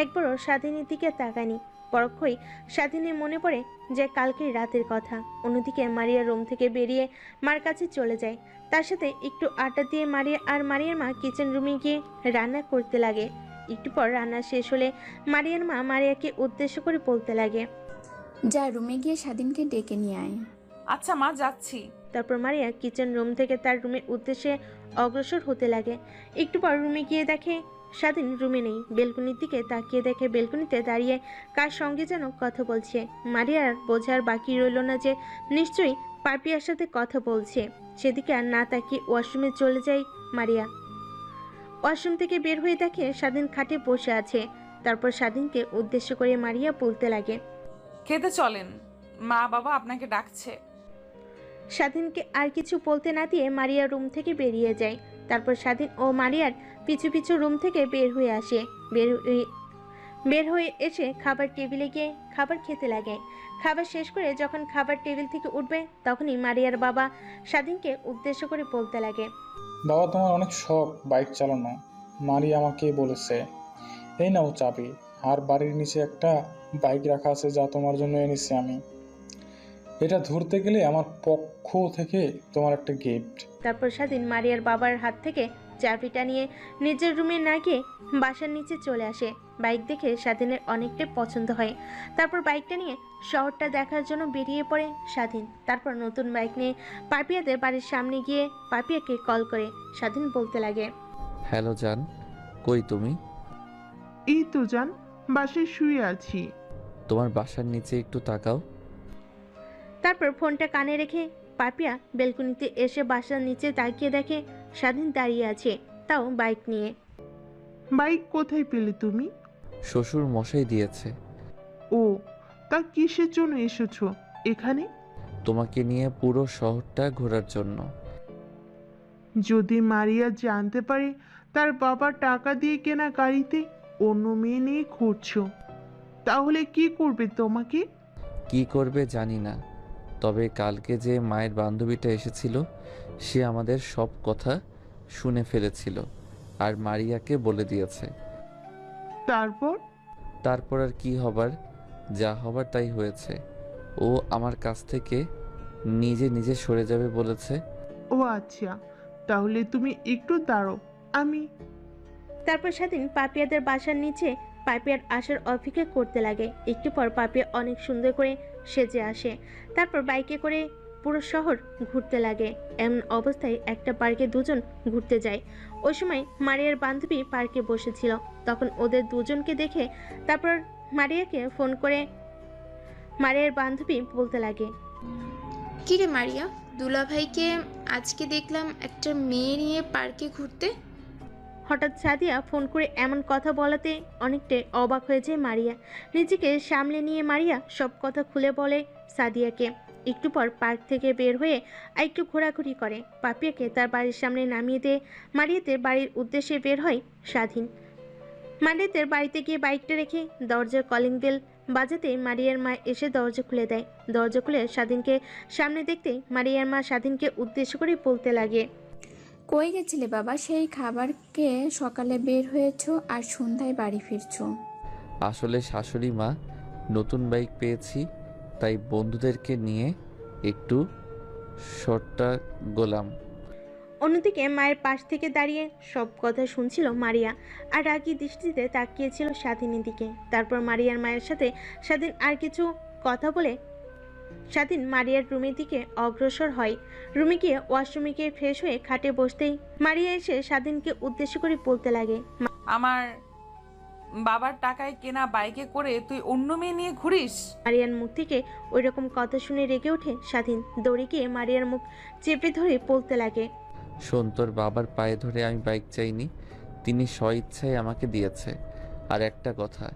একবারও স্বাধীনের দিকে তাকায়নি। পরক্ষই স্বাধীনের মনে পড়ে যে কালকের রাতের কথা। অন্যদিকে মারিয়া রুম থেকে বেরিয়ে মার কাছে চলে যায়। তার সাথে একটু আড্ডা দিয়ে মারিয়া আর মারিয়ার মা কিচেন রুমে গিয়ে রান্না করতে লাগে। একটু পর রান্না শেষ হলে মারিয়ার মা মারিয়াকে উদ্দেশ্য করে বলতে লাগে, যা রুমে গিয়ে স্বাধীনকে ডেকে নিয়ে আয়। আচ্ছা মা, যাচ্ছি। তারপর মারিয়া কিচেন রুম থেকে তার রুমের উদ্দেশ্যে অগ্রসর হতে লাগে। একটু পর রুমে গিয়ে দেখে স্বাধীন রুমে নেই। বেলকনির দিকে তাকিয়ে দেখে বেলকনিতে দাঁড়িয়ে কার সঙ্গে যেন কথা বলছে। মারিয়ার বোঝার বাকি রইল না যে নিশ্চয়ই পাপিয়ার সাথে কথা বলছে। সেদিকে আর না তাকিয়ে ওয়াশরুমে চলে যায় মারিয়া। ওয়াশরুম থেকে বের হয়ে দেখে স্বাধীন খাটে বসে আছে। তারপর স্বাধীনকে উদ্দেশ্য করে মারিয়া বলতে লাগে, খেতে চলেন, মা বাবা আপনাকে ডাকছে। স্বাধীনকে আর কিছু বলতে না দিয়ে মারিয়া রুম থেকে বেরিয়ে যায়। তারপর স্বাধীন ও মারিয়ার পিছু পিছু রুম থেকে বের হয়ে আসে। বের হয়ে এসে খাবার টেবিলে গিয়ে খাবার খেতে লাগে। খাবার শেষ করে যখন খাবার টেবিল থেকে উঠবে তখনই মারিয়ার বাবা স্বাধীনকে উদ্দেশ্য করে বলতে লাগে, বাবা, তোমার অনেক শখ বাইক চালানো, মারি আমাকে বলেছে। এই নাও চাবি, আর বাড়ির নিচে একটা বাইক রাখা আছে যা তোমার জন্য এনেছি আমি। এটা ধরতে গেলে আমার পক্ষ থেকে তোমার একটা গিফট। তারপর স্বাধীন মারিয়ার বাবার হাত থেকে চাবিটা নিয়ে নিজের রুমে না গিয়ে বাসার নিচে চলে আসে। বাইক দেখে স্বাধীনের অনেকটাই পছন্দ হয়। তারপর বাইকটা নিয়ে শহরটা দেখার জন্য বেরিয়ে পড়ে স্বাধীন। তারপর নতুন বাইক নিয়ে পাপিয়াদের বাড়ির সামনে গিয়ে পাপিয়াকে কল করে স্বাধীন বলতে লাগে, হ্যালো জান, কই তুমি? এই তো জান, বাসায় শুয়ে আছি। তোমার বাসার নিচে একটু তাকাও। তারপর ফোনটা কানে রেখে পাপিয়া বেলকনিতে এসে বাসার নিচে তাকিয়ে দেখে স্বাধীন দাঁড়িয়ে আছে, তাও বাইক নিয়ে। বাইক কোথায় পেলে তুমি? শ্বশুর মশাই দিয়েছে। ও, তা কিসের জন্য এসেছো এখানে? তোমাকে নিয়ে পুরো শহরটা ঘোরার জন্য। যদি মারিয়া জানতে পারে তার বাবা টাকা দিয়ে কেনা গাড়িতে অন্য মেয়ে নিয়ে ঘুরছো, তাহলে কি করবে তোমাকে? কি করবে জানি না, তবে কালকে যে মায়ের বান্ধবীটা এসেছিল সে আমাদের সব কথা শুনে ফেলেছিল আর মারিয়াকে বলে দিয়েছে। তারপর আর কি হবার, যা হবার তাই হয়েছে। ও আমার কাছ থেকে নিজে নিজে সরে যাবে বলেছে। ও আচ্ছা, তাহলে তুমি একটু দাঁড়ো, আমি। তারপর স্বাধীন পাপিয়াদের বাসার নিচে পাপিয়ার আসার অপেক্ষা করতে লাগে। একটু পর পাপিয়া অনেক সুন্দর করে সেজে আসে। তারপর বাইকে করে পুরো শহর ঘুরতে লাগে। এমন অবস্থায় একটা পার্কে দুজন ঘুরতে যায়। ওই সময় মারিয়ার বান্ধবী পার্কে বসেছিল। তখন ওদের দুজনকে দেখে তারপর মারিয়াকে ফোন করে মারিয়ার বান্ধবী বলতে লাগে, কিরে মারিয়া, দুলাভাইকে আজকে দেখলাম একটা মেয়ে নিয়ে পার্কে ঘুরতে। হঠাৎ সাদিয়া ফোন করে এমন কথা বলাতে অনেকটাই অবাক হয়ে যায় মারিয়া। নিজেকে সামলে নিয়ে মারিয়া সব কথা খুলে বলে সাদিয়াকে। একটু পর পার্ক থেকে বের হয়ে একটু ঘোরাঘুরি করে। পাপিয়াকে তার বাড়ির সামনে নামিয়ে দিয়ে মারিয়াদের বাড়ির উদ্দেশ্যে বের হয় স্বাধীন। মারিয়াদের বাড়িতে গিয়ে বাইকটা রেখে দরজার কলিং বেল বাজাতে মারিয়ার মা এসে দরজা খুলে দেয়। দরজা খুলে স্বাধীনকে সামনে দেখতেই মারিয়ার মা স্বাধীনকে উদ্দেশ্য করে বলতে লাগে, কই গেছিলে বাবা? সেই খাবারকে সকালে বের হয়েছো আর সন্ধ্যায় বাড়ি ফিরছো। আসলে শাশুড়ি মা, নতুন বাইক পেয়েছি তাই বন্ধুদেরকে নিয়ে একটু শর্টটা গোলাম। অন্যদিকে মায়ের পাশ থেকে দাঁড়িয়ে সব কথা শুনছিল মারিয়া আর রাগী দৃষ্টিতে তাকিয়েছিল স্বাধীনের দিকে। তারপর মারিয়ার মায়ের সাথে স্বাধীন আর কিছু কথা বলে স্বাধীন মারিয়ার রুমের দিকে অগ্রসর হয়। রুমে গিয়ে ওয়াশরুমে গিয়ে ফ্রেশ হয়ে খাটে বসতেই মারিয়া এসে স্বাধীনকে উদ্দেশ্য করে বলতে লাগে, আমার বাবার টাকায় কেনা বাইকে করে তুই অন্য মেয়ে নিয়ে ঘুরিস? মারিয়ার মুখ থেকে ওই রকম কথা শুনে রেগে ওঠে স্বাধীন। দৌড়ে গিয়ে মারিয়ার মুখ চেপে ধরে বলতে লাগে, শোন, তোর বাবার পায়ে ধরে আমি বাইক চাইনি, তিনি স্বইচ্ছায় আমাকে দিয়েছে। আর একটা কথা,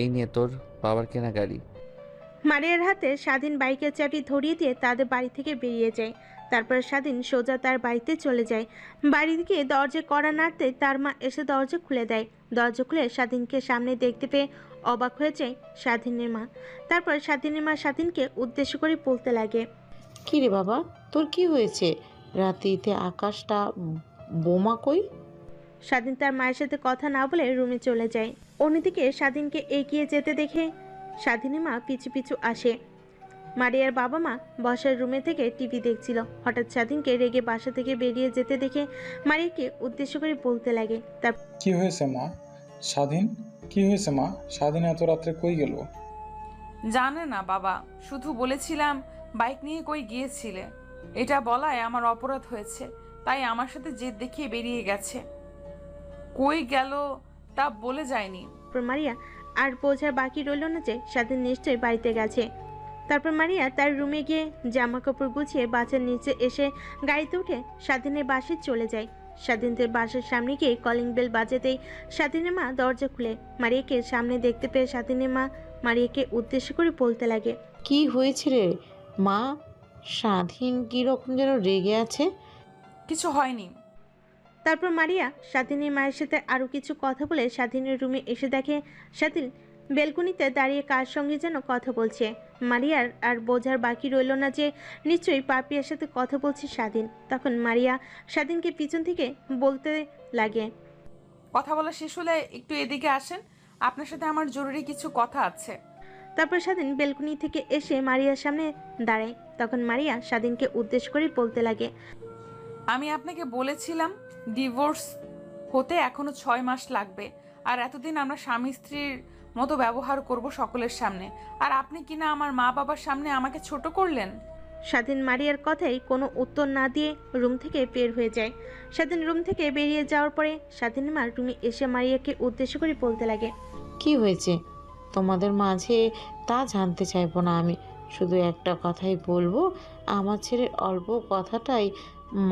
এই নিয়ে তোর বাবার কেনা গাড়ি। মারিয়ার হাতে স্বাধীন বাইকের চাবি ধরিয়ে দিয়ে তাদের বাড়ি থেকে বেরিয়ে যায়। তারপর স্বাধীন সোজা তার বাড়িতে চলে যায়। বাড়ি গিয়ে দরজা কড়া নাড়তে তার মা এসে দরজা খুলে দেয়। দরজা খুলে স্বাধীনকে সামনে দেখতে পেয়ে অবাক হয়ে যায় স্বাধীনের মা। তারপর স্বাধীনের মা স্বাধীনকে উদ্দেশ্য করে বলতে লাগে, কি রে বাবা, তোর কি হয়েছে? রাত্রিতে আকাশটা বোমা কই? স্বাধীন তার মায়ের সাথে কথা না বলে রুমে চলে যায়। অন্যদিকে স্বাধীনকে এগিয়ে যেতে দেখে স্বাধীনের মা পিছু পিছু আসে। মারিয়ার বাবা মা বসার রুমে থেকে টিভি দেখছিল। হঠাৎ স্বাধীনকে রেগে বাসা থেকে বেরিয়ে যেতে দেখে মারিয়াকে উদ্দেশ্য করে বলতে লাগে, তার কি হয়েছে মা? স্বাধীন, কি হয়েছে মা? স্বাধীন এত রাত্রে কই গেল? জানে না বাবা, শুধু বলেছিলাম বাইক নিয়ে কই গিয়েছিলে। এটা বলায় আমার অপরাধ হয়েছে, তাই আমার সাথে জেদ দেখিয়ে বেরিয়ে গেছে। কই গেল তা বলে যায়নি। তারপর মারিয়া আর বোঝার বাকি রইল না যে স্বাধীন নিশ্চয়ই বাড়িতে গেছে। তারপর মারিয়া তার রুমে গিয়ে জামা কাপড় গুছিয়ে বাসার নিচে এসে গাড়িতে উঠে স্বাধীনের বাসায় চলে যায়। স্বাধীনদের বাসার সামনে গিয়ে কলিং বেল বাজাতেই স্বাধীনের মা দরজা খুলে মারিয়াকে সামনে দেখতে পেয়ে স্বাধীনের মা মারিয়াকে উদ্দেশ্য করে বলতে লাগে, কি হয়েছে রে মা? স্বাধীন কীরকম যেন রেগে আছে। কিছু হয়নি। তারপর মারিয়া স্বাধীনের মায়ের সাথে আরও কিছু কথা বলে স্বাধীনের রুমে এসে দেখে স্বাধীন বেলকনিতে দাঁড়িয়ে কার সঙ্গে যেন কথা বলছে। মারিয়ার আর বোঝার বাকি রইল না যে নিশ্চয়ই পাপিয়ার সাথে কথা বলছে স্বাধীন। তখন মারিয়া স্বাধীনকে পিছন থেকে বলতে লাগে, কথা বলা শেষ হলে একটু এদিকে আসেন, আপনার সাথে আমার জরুরি কিছু কথা আছে। তারপর স্বাধীন বেলকনি থেকে এসে মারিয়ার সামনে দাঁড়ায়। তখন মারিয়া স্বাধীনকে উদ্দেশ্য করে বলতে লাগে, আমি আপনাকে বলেছিলাম ডিভোর্স হতে এখনো 6 মাস লাগবে, আর এতদিন আমরা স্বামী স্ত্রীর মতো ব্যবহার করব সকলের সামনে, আর আপনি কিনা আমার মা বাবার সামনে আমাকে ছোট করলেন। স্বাধীন মারিয়ার কথাই কোনো উত্তর না দিয়ে রুম থেকে বের হয়ে যায়। স্বাধীন রুম থেকে বেরিয়ে যাওয়ার পরে স্বাধীনের মা রুমে এসে মারিয়াকে উদ্দেশ্য করে বলতে লাগে, কি হয়েছে তোমাদের মাঝে তা জানতে চাইবো না আমি, শুধু একটা কথাই বলবো, আমার ছেলের অল্প কথাটাই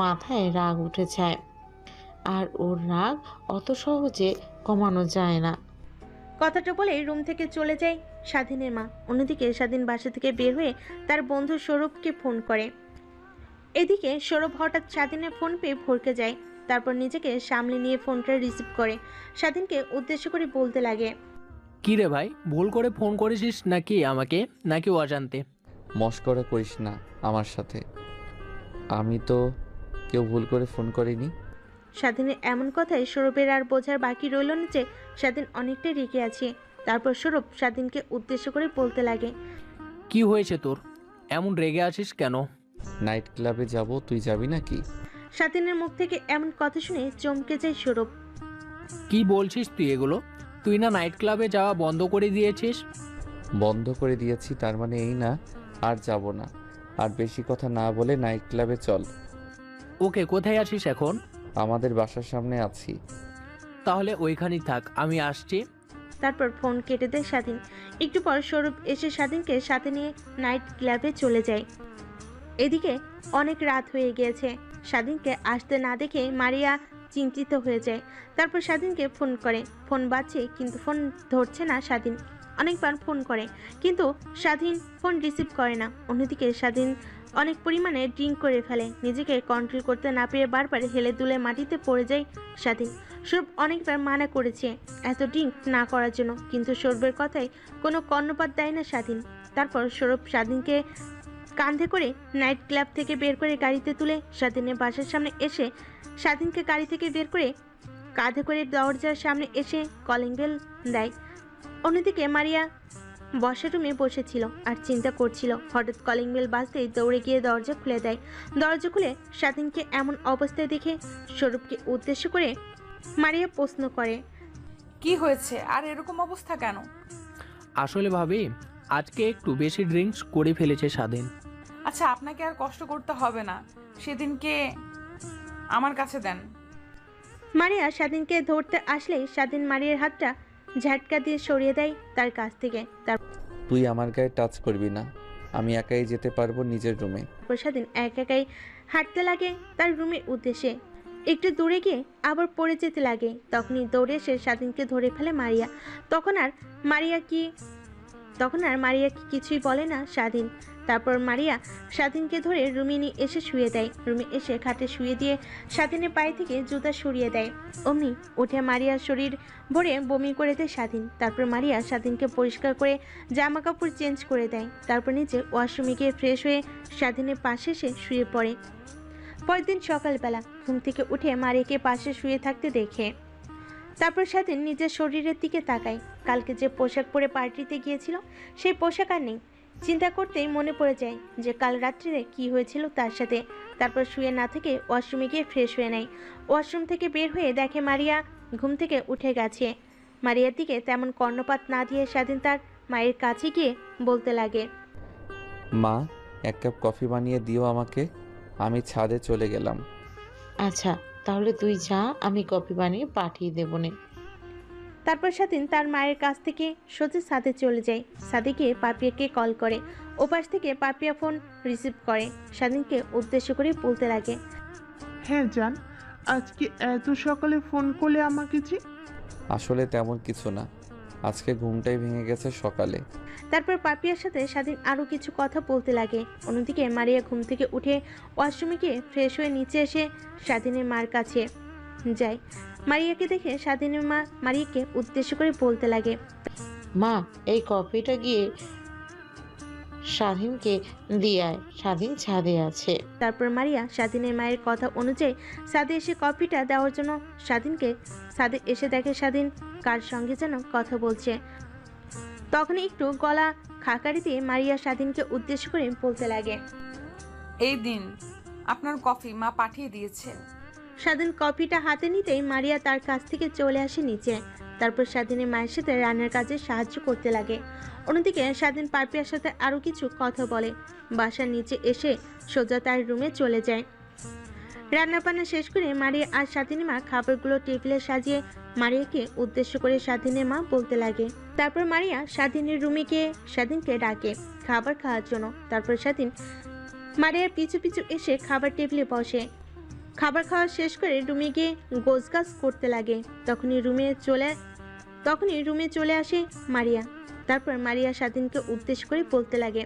মাথায় রাগ উঠেছে, আর ওর রাগ অত সহজে কমানো যায় না। কথাটা বলে রুম থেকে চলে যায় স্বাধীনের মা। অন্যদিকে স্বাধীন বাসা থেকে বের হয়ে তার বন্ধু সৌরভকে ফোন করে। এদিকে সৌরভ হঠাৎ স্বাধীনের ফোন পেয়ে ভরকে যায়। তারপর নিজেকে সামলে নিয়ে ফোনটা রিসিভ করে স্বাধীনকে উদ্দেশ্য করে বলতে লাগে, কি রে ভাই, ভুল করে ফোন করেছিস নাকি আমাকে, নাকি অজান্তে? মস্করা করিস না আমার সাথে, আমি তো কেউ ভুল করে ফোন করিনি। স্বাধীনের এমন কথায় সৌরভের আর বোঝার বাকি রইল না যে স্বাধীন অনেকটাই রেগে আছে। তারপর সৌরভ স্বাধীনকে উদ্দেশ্য করে বলতে লাগে, কি হয়েছে তোর, এমন রেগে আছিস কেন? নাইট ক্লাবে যাব, তুই যাবি নাকি? স্বাধীনের মুখ থেকে এমন কথা শুনে চমকে যায় সৌরভ। কি বলছিস তুই এগুলো? তুই না নাইট ক্লাবে যাওয়া বন্ধ করে দিয়েছিস? বন্ধ করে দিয়েছি তার মানে এই না আর যাব না। আর বেশি কথা না বলে নাইট ক্লাবে চল। ওকে, কোথায় আছিস এখন? আমাদের বাসার সামনে আছি। তাহলে ওইখানেই থাক, আমি আসছি। তারপর ফোন কেটে দেয় স্বাধীন। একটু পর সৌরভ এসে স্বাধীনকে সাথে নিয়ে নাইট ক্লাবে চলে যায়। এদিকে অনেক রাত হয়ে গিয়েছে। স্বাধীনকে আসতে না দেখে মারিয়া চিন্তিত হয়ে যায়। তারপর স্বাধীনকে ফোন করে। ফোন বাজছে কিন্তু ফোন ধরছে না স্বাধীন। অনেকবার ফোন করে কিন্তু স্বাধীন ফোন রিসিভ করে না। অন্যদিকে স্বাধীন অনেক পরিমাণে ড্রিঙ্ক করে ফেলে। নিজেকে কন্ট্রোল করতে না পেরে বারবার হেলে দুলে মাটিতে পড়ে যায় স্বাধীন। সৌরভ অনেকবার মানা করেছে এত ড্রিঙ্ক না করার জন্য, কিন্তু সৌরভের কথায় কোনো কর্ণপাত দেয় না স্বাধীন। তারপর সৌরভ স্বাধীনকে কাঁধে করে নাইট ক্লাব থেকে বের করে গাড়িতে তুলে স্বাধীনের বাসার সামনে এসে স্বাধীনকে গাড়ি থেকে বের করে কাঁধে করে দরজার সামনে এসে কলিং বেল দেয়। অন্যদিকে মারিয়া বসার রুমে বসেছিল আর চিন্তা করছিল। হঠাৎ কলিং বেল বাজতেই দৌড়ে গিয়ে দরজা খুলে দেয়। দরজা খুলে স্বাধীনকে এমন অবস্থায় দেখে সৌরভকে উদ্দেশ্য করে মারিয়া প্রশ্ন করে, কি হয়েছে আর এরকম অবস্থা কেন? আসলে ভাবি, আজকে একটু বেশি ড্রিঙ্কস করে ফেলেছে স্বাধীন। আচ্ছা, আপনাকে আর কষ্ট করতে হবে না, সেদিনকে আমার কাছে দেন। মারিয়া স্বাধীনকে ধরতে আসলেই স্বাধীন মারিয়ার হাতটা ঝাটকা দিয়ে সরিয়ে দেয় তার কাছ থেকে। তুই আমার গায়ে টাচ করবি না, আমি একাই যেতে পারবো নিজের রুমে। তারপর স্বাধীন একাই হাঁটতে লাগে তার রুমের উদ্দেশ্যে। একটু দূরে গিয়ে আবার পড়ে যেতে লাগে। তখনই দৌড়ে এসে স্বাধীনকে ধরে ফেলে মারিয়া। তখন আর মারিয়া কি কিছুই বলে না স্বাধীন। তারপর মারিয়া স্বাধীনকে ধরে রুমে নিয়ে এসে শুয়ে দেয়। রুমে এসে খাটে শুয়ে দিয়ে স্বাধীনের পায়ে থেকে জুতা সরিয়ে দেয়। অমনি উঠে মারিয়ার শরীর ভরে বমি করে দেয় স্বাধীন। তারপর মারিয়া স্বাধীনকে পরিষ্কার করে জামা কাপড় চেঞ্জ করে দেয়। তারপর নিচে ওয়াশরুমে গিয়ে ফ্রেশ হয়ে স্বাধীনের পাশে এসে শুয়ে পড়ে। পরের দিন সকালবেলা ঘুম থেকে উঠে মারিয়াকে পাশে শুয়ে থাকতে দেখে। তারপর স্বাধীন নিজের শরীরের দিকে তাকায়। কালকে যে পোশাক পরে পার্টিতে গিয়েছিল সেই পোশাক আর নেই। চিন্তা করতেই মনে পড়ে যায় যে কাল রাত্রিরে কি হয়েছিল তার সাথে। তারপর শুয়ে না থেকে ওয়াশরুমে গিয়ে ফ্রেশ হয়ে নেয়। ওয়াশরুম থেকে বের হয়ে দেখে মারিয়া ঘুম থেকে উঠে গেছে। মারিয়ার দিকে তেমন কর্ণপাত না দিয়ে স্বাধীন তার মায়ের কাছে গিয়ে বলতে লাগে, মা, 1 কাপ কফি বানিয়ে দিও আমাকে, আমি ছাদে চলে গেলাম। আচ্ছা, তাহলে তুই যা, আমি কপি বানিয়ে পাঠিয়ে দেবো নে। তারপর স্বাধীন তার মায়ের কাছ থেকে সোজা ছাদে চলে যায়। ছাদে গিয়ে পাপিয়াকে কল করে। ওপাশ থেকে পাপিয়া ফোন রিসিভ করে। স্বাধীনকে উদ্দেশ্য করে বলতে লাগে, হ্যাঁ জান, আজকে এত সকালে ফোন করলে আমাকে যে? আসলে তেমন কিছু না, আজকে ঘুমটাই ভেঙে গেছে সকালে। তারপর পাপিয়ার সাথে স্বাধীন আরও কিছু কথা বলতে লাগে। অন্যদিকে মারিয়া ঘুম থেকে উঠে ওয়াশরুমে গিয়ে ফ্রেশ হয়ে নিচে এসে স্বাধীনের মার কাছে যায়। মারিয়াকে দেখে স্বাধীনের মা মারিয়াকে উদ্দেশ্য করে বলতে লাগে, মা, এই কপিটা গিয়ে স্বাধীনকে দিয়ে আয়, স্বাধীন ছাদে আছে। তারপর মারিয়া স্বাধীনের মায়ের কথা অনুযায়ী ছাদে এসে কপিটা দেওয়ার জন্য স্বাধীনকে ছাদে এসে দেখে স্বাধীন কার সঙ্গে যেন কথা বলছে। তখন একটু গলা খাকারি দিয়ে মারিয়া স্বাধীনকে উদ্দেশ্য করে বলতে লাগে, এই দিন আপনার কফি মা পাঠিয়ে দিয়েছে। স্বাধীন কপিটা হাতে নিতেই মারিয়া তার কাছ থেকে চলে আসে নিচে। তারপর স্বাধীনের মায়ের সাথে রান্নার কাজে সাহায্য করতে লাগে। অন্যদিকে স্বাধীন পাপিয়ার সাথে আরও কিছু কথা বলে। বাসার নিচে এসে সোজা তার রুমে চলে যায়। রান্নাবান্না শেষ করে মারিয়া আর স্বাধীনের মা খাবারগুলো টেবিলে সাজিয়ে মারিয়াকে উদ্দেশ্য করে স্বাধীনের মা বলতে লাগে। তারপর মারিয়া স্বাধীনের রুমে গিয়ে স্বাধীনকে ডাকে খাবার খাওয়ার জন্য। তারপর স্বাধীন মারিয়ার পিছু পিছু এসে খাবার টেবিলে বসে। খাবার খাওয়া শেষ করে রুমে গিয়ে গোছগাছ করতে লাগে। তখনই রুমে চলে আসে মারিয়া। তারপর মারিয়া স্বাধীনকে উদ্দেশ্য করে বলতে লাগে,